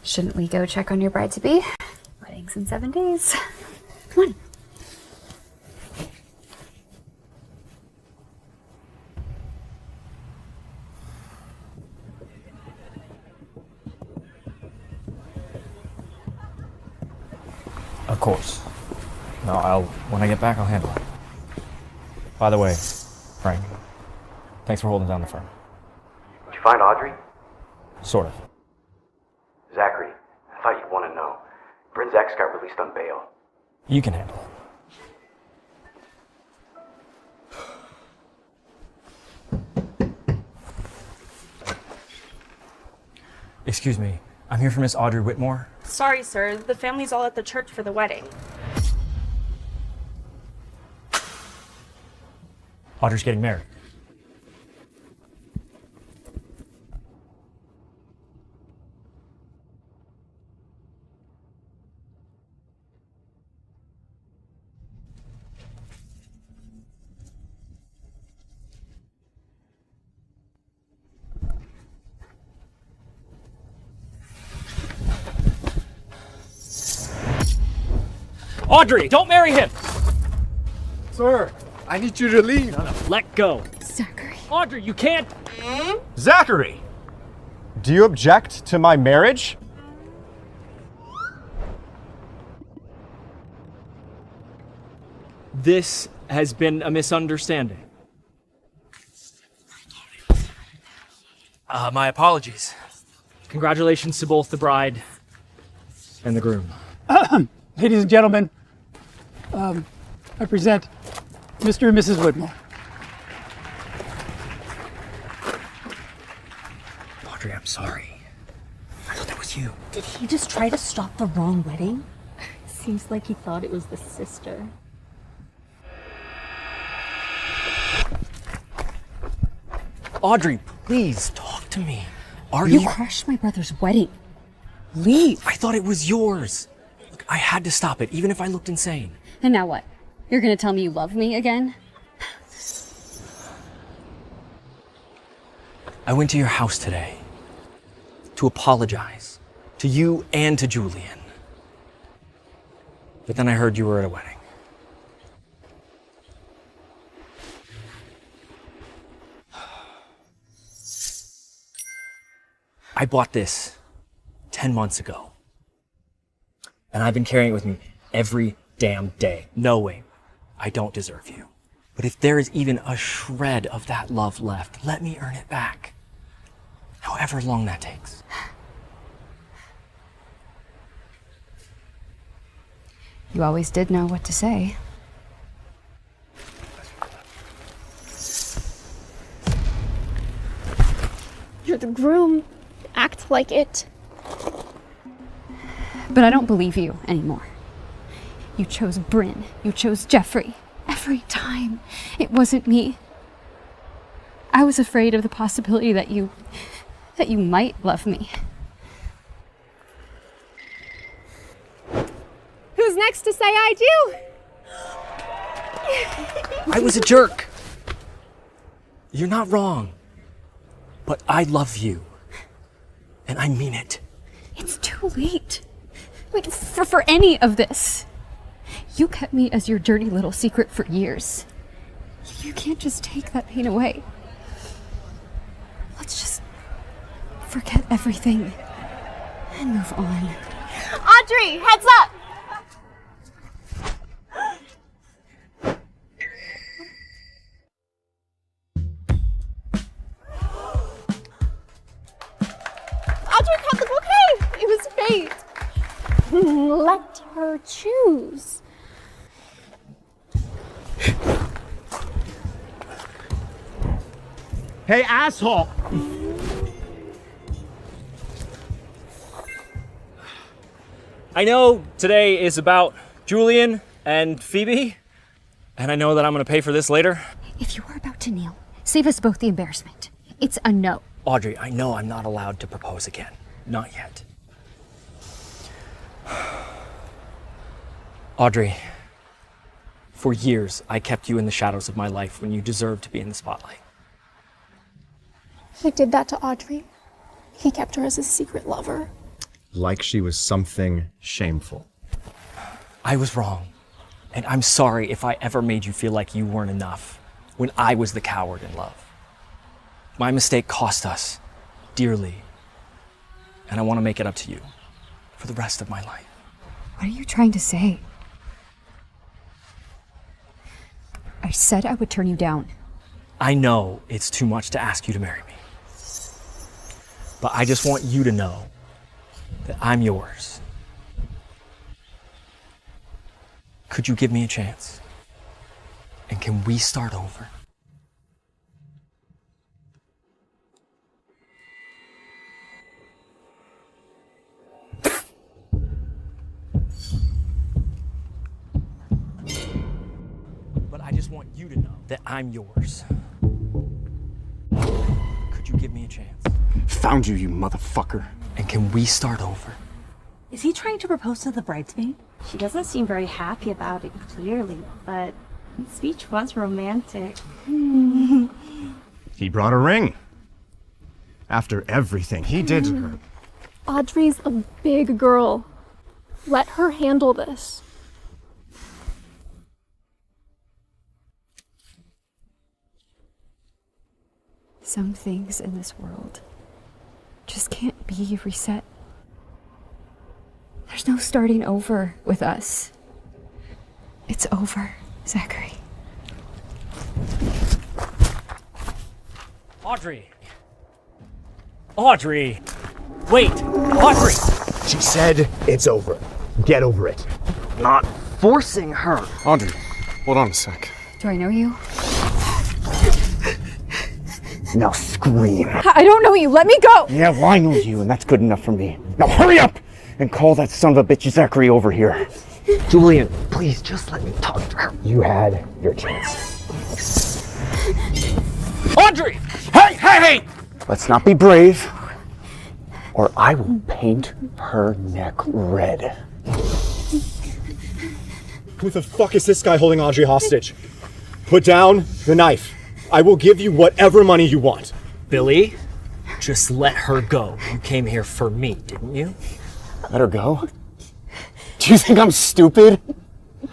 shouldn't we go check on your bride-to-be? Wedding's in 7 days. Come on. Of course. No, when I get back, I'll handle it. By the way, Frank, thanks for holding down the firm. Did you find Audrey? Sort of. Zachary, I thought you'd want to know. Bryn's ex got released on bail. You can handle it. Excuse me, I'm here for Miss Audrey Whitmore. Sorry, sir. The family's all at the church for the wedding. Audrey's getting married. Audrey, don't marry him! Sir, I need you to leave. No, let go. Zachary. Audrey, you can't. Zachary! Do you object to my marriage? This has been a misunderstanding. My apologies. Congratulations to both the bride and the groom. Ladies and gentlemen, I present Mr. and Mrs. Whitmore. Audrey, I'm sorry. I thought that was you. Did he just try to stop the wrong wedding? Seems like he thought it was the sister. Audrey, please talk to me. Are you? You crushed my brother's wedding. Leave. I thought it was yours. Look, I had to stop it, even if I looked insane. And now what? You're gonna tell me you love me again? I went to your house today to apologize to you and to Julian. But then I heard you were at a wedding. I bought this 10 months ago. And I've been carrying it with me every damn day, knowing I don't deserve you. But if there is even a shred of that love left, let me earn it back. However long that takes. You always did know what to say. You're the groom. Act like it. But I don't believe you anymore. You chose Bryn. You chose Jeffrey. Every time. It wasn't me. I was afraid of the possibility that you might love me. Who's next to say I do? I was a jerk. You're not wrong. But I love you. And I mean it. It's too late. Wait, for any of this. You kept me as your dirty little secret for years. You can't just take that pain away. Let's just forget everything and move on. Audrey, heads up! Audrey caught the bouquet! It was fate! Let her choose. Hey, asshole! I know today is about Julian and Phoebe, and I know that I'm gonna pay for this later. If you were about to kneel, save us both the embarrassment. It's a no. Audrey, I know I'm not allowed to propose again. Not yet. Audrey, for years I kept you in the shadows of my life when you deserved to be in the spotlight. He did that to Audrey. He kept her as his secret lover. Like she was something shameful. I was wrong, and I'm sorry if I ever made you feel like you weren't enough when I was the coward in love. My mistake cost us dearly, and I want to make it up to you for the rest of my life. What are you trying to say? I said I would turn you down. I know it's too much to ask you to marry me, but I just want you to know that I'm yours. Could you give me a chance? And can we start over? But I just want you to know that I'm yours. Could you give me a chance? Found you, you motherfucker. And can we start over? Is he trying to propose to the bridesmaid? She doesn't seem very happy about it, clearly, but his speech was romantic. He brought a ring. After everything he did to her. Audrey's a big girl. Let her handle this. Some things in this world just can't be reset. There's no starting over with us. It's over, Zachary. Audrey! Audrey! Wait! Audrey! She said it's over. Get over it. Not forcing her. Audrey, hold on a sec. Do I know you? Now scream. I don't know you. Let me go! Yeah, well, I know you, and that's good enough for me. Now hurry up and call that son of a bitch Zachary over here. Julian, please just let me talk to her. You had your chance. Audrey! Hey! Let's not be brave. or I will paint her neck red. Who the fuck is this guy holding Audrey hostage? Put down the knife. I will give you whatever money you want. Billy, just let her go. You came here for me, didn't you? Let her go? Do you think I'm stupid?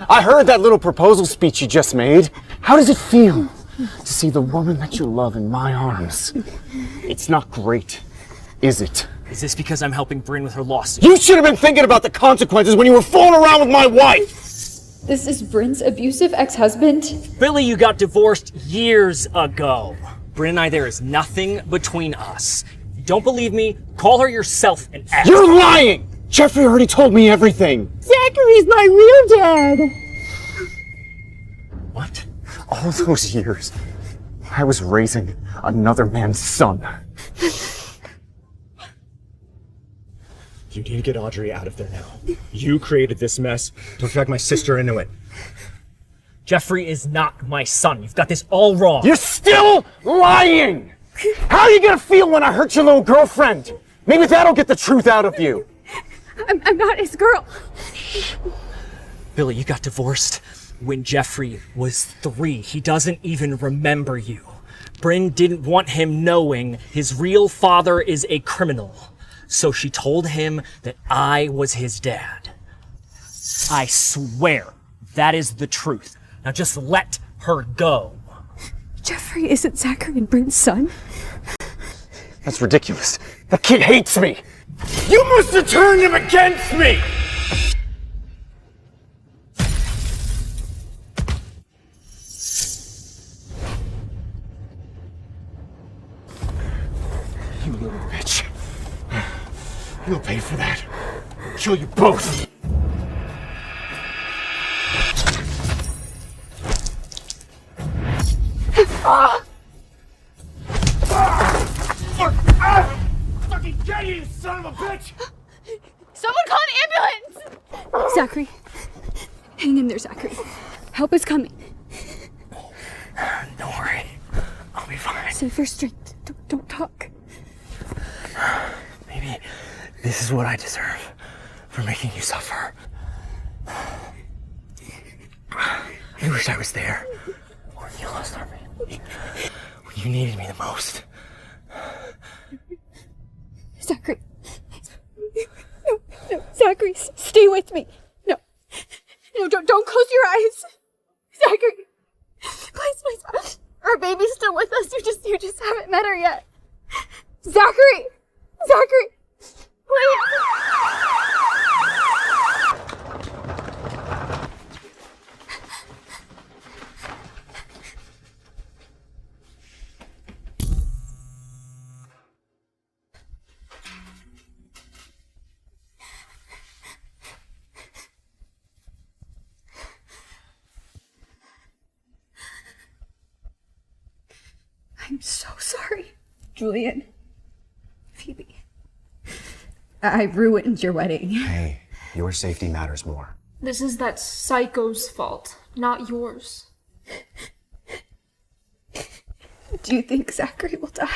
I heard that little proposal speech you just made. How does it feel to see the woman that you love in my arms? It's not great, is it? Is this because I'm helping Bryn with her lawsuit? You should have been thinking about the consequences when you were fooling around with my wife! This is Bryn's abusive ex-husband? Billy, you got divorced years ago. Bryn and I, there is nothing between us. If you don't believe me, call her yourself and ask. You're lying! Jeffrey already told me everything. Zachary's my real dad. What? All those years, I was raising another man's son. You need to get Audrey out of there now. You created this mess. Don't drag my sister into it. Jeffrey is not my son. You've got this all wrong. You're still lying! How are you gonna feel when I hurt your little girlfriend? Maybe that'll get the truth out of you. I'm not his girl. Billy, you got divorced when Jeffrey was 3. He doesn't even remember you. Bryn didn't want him knowing his real father is a criminal. So she told him that I was his dad. I swear that is the truth. Now just let her go. Jeffrey isn't Zachary and Bryn's son. That's ridiculous. That kid hates me. You must have turned him against me! You little bitch. You'll pay for that. I'll kill you both. Fucking get you, son of a bitch! Someone call an ambulance! Zachary. Hang in there, Zachary. Help is coming. Don't worry. I'll be fine. Say first strength. Don't talk. Maybe this is what I deserve for making you suffer. I wish I was there when you lost our baby. When you needed me the most. Zachary. No, Zachary, stay with me. No, don't close your eyes. Zachary, please. Our baby's still with us. You just haven't met her yet. Zachary, please. I'm so sorry, Julian. Phoebe. I ruined your wedding. Hey, your safety matters more. This is that psycho's fault, not yours. Do you think Zachary will die?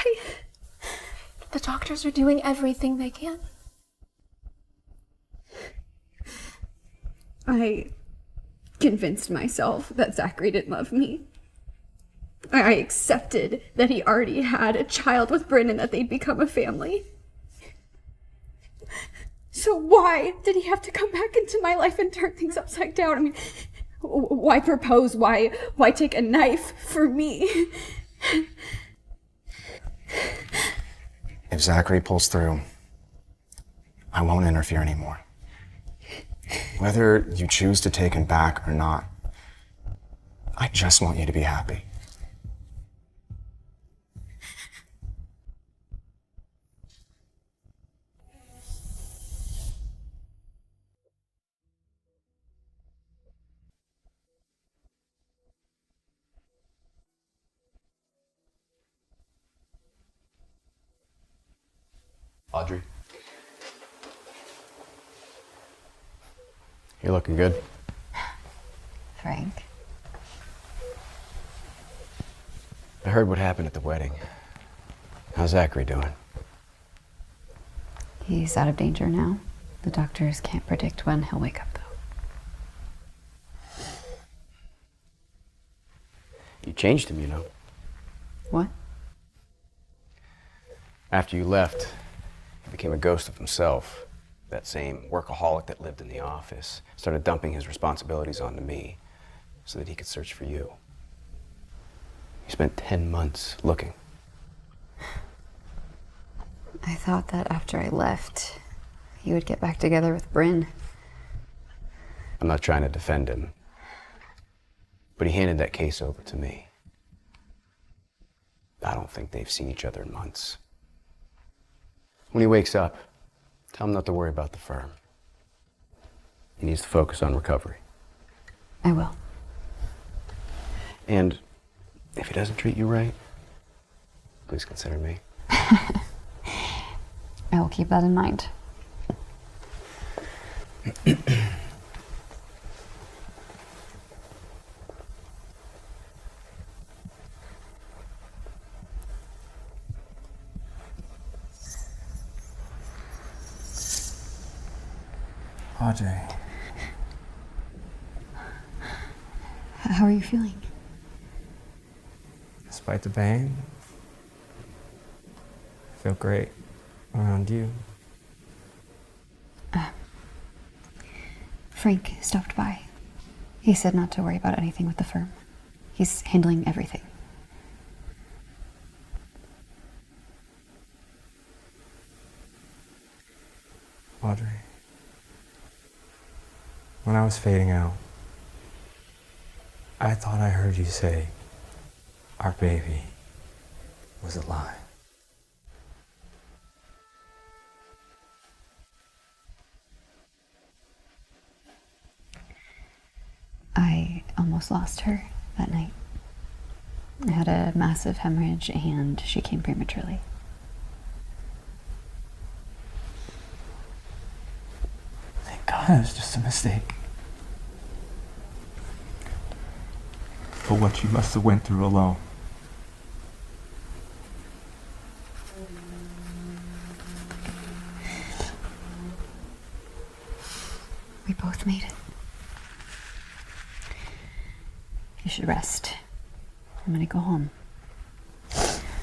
The doctors are doing everything they can. I convinced myself that Zachary didn't love me. I accepted that he already had a child with Bryn and that they'd become a family. So why did he have to come back into my life and turn things upside down? I mean, why propose? Why take a knife for me? If Zachary pulls through, I won't interfere anymore. Whether you choose to take him back or not, I just want you to be happy. Audrey, You're looking good. Frank. I heard what happened at the wedding. How's Zachary doing? He's out of danger now. The doctors can't predict when he'll wake up, though. You changed him, you know. What? After you left, he became a ghost of himself. That same workaholic that lived in the office started dumping his responsibilities onto me so that he could search for you. He spent 10 months looking. I thought that after I left, you would get back together with Bryn. I'm not trying to defend him, but he handed that case over to me. I don't think they've seen each other in months. When he wakes up, tell him not to worry about the firm. He needs to focus on recovery. I will. And if he doesn't treat you right, please consider me. I will keep that in mind. Audrey. How are you feeling? Despite the pain, I feel great around you. Frank stopped by. He said not to worry about anything with the firm. He's handling everything. Audrey, when I was fading out, I thought I heard you say our baby was alive. I almost lost her that night. I had a massive hemorrhage and she came prematurely. Thank God it was just a mistake. But what you must have went through alone. We both made it. You should rest. I'm gonna go home.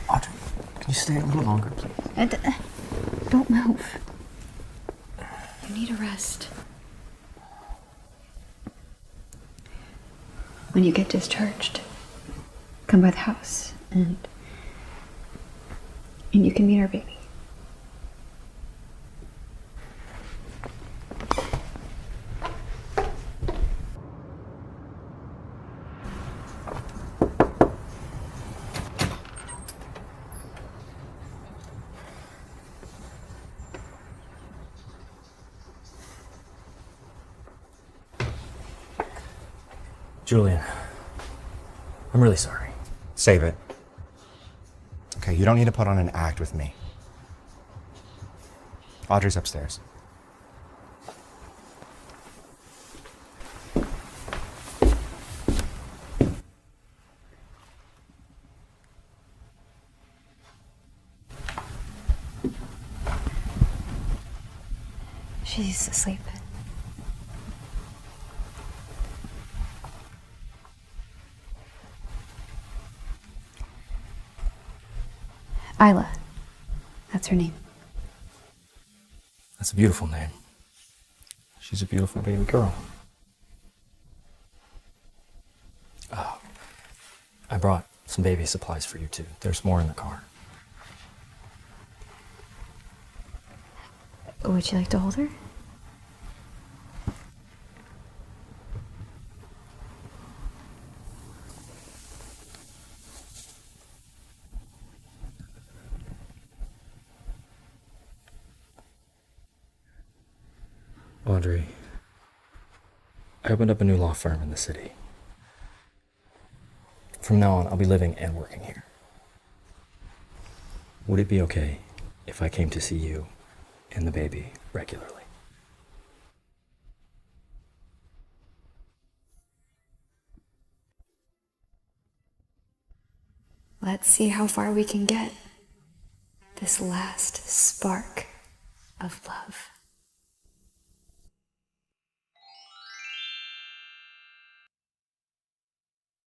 Audrey, can you stay a little longer, please? Don't move. You need a rest. When you get discharged, come by the house and you can meet our baby. Julian, I'm really sorry. Save it. Okay, you don't need to put on an act with me. Audrey's upstairs. She's asleep. Isla. That's her name. That's a beautiful name. She's a beautiful baby girl. Oh, I brought some baby supplies for you too. There's more in the car. Would you like to hold her? Audrey, I opened up a new law firm in the city. From now on, I'll be living and working here. Would it be okay if I came to see you and the baby regularly? Let's see how far we can get. This last spark of love.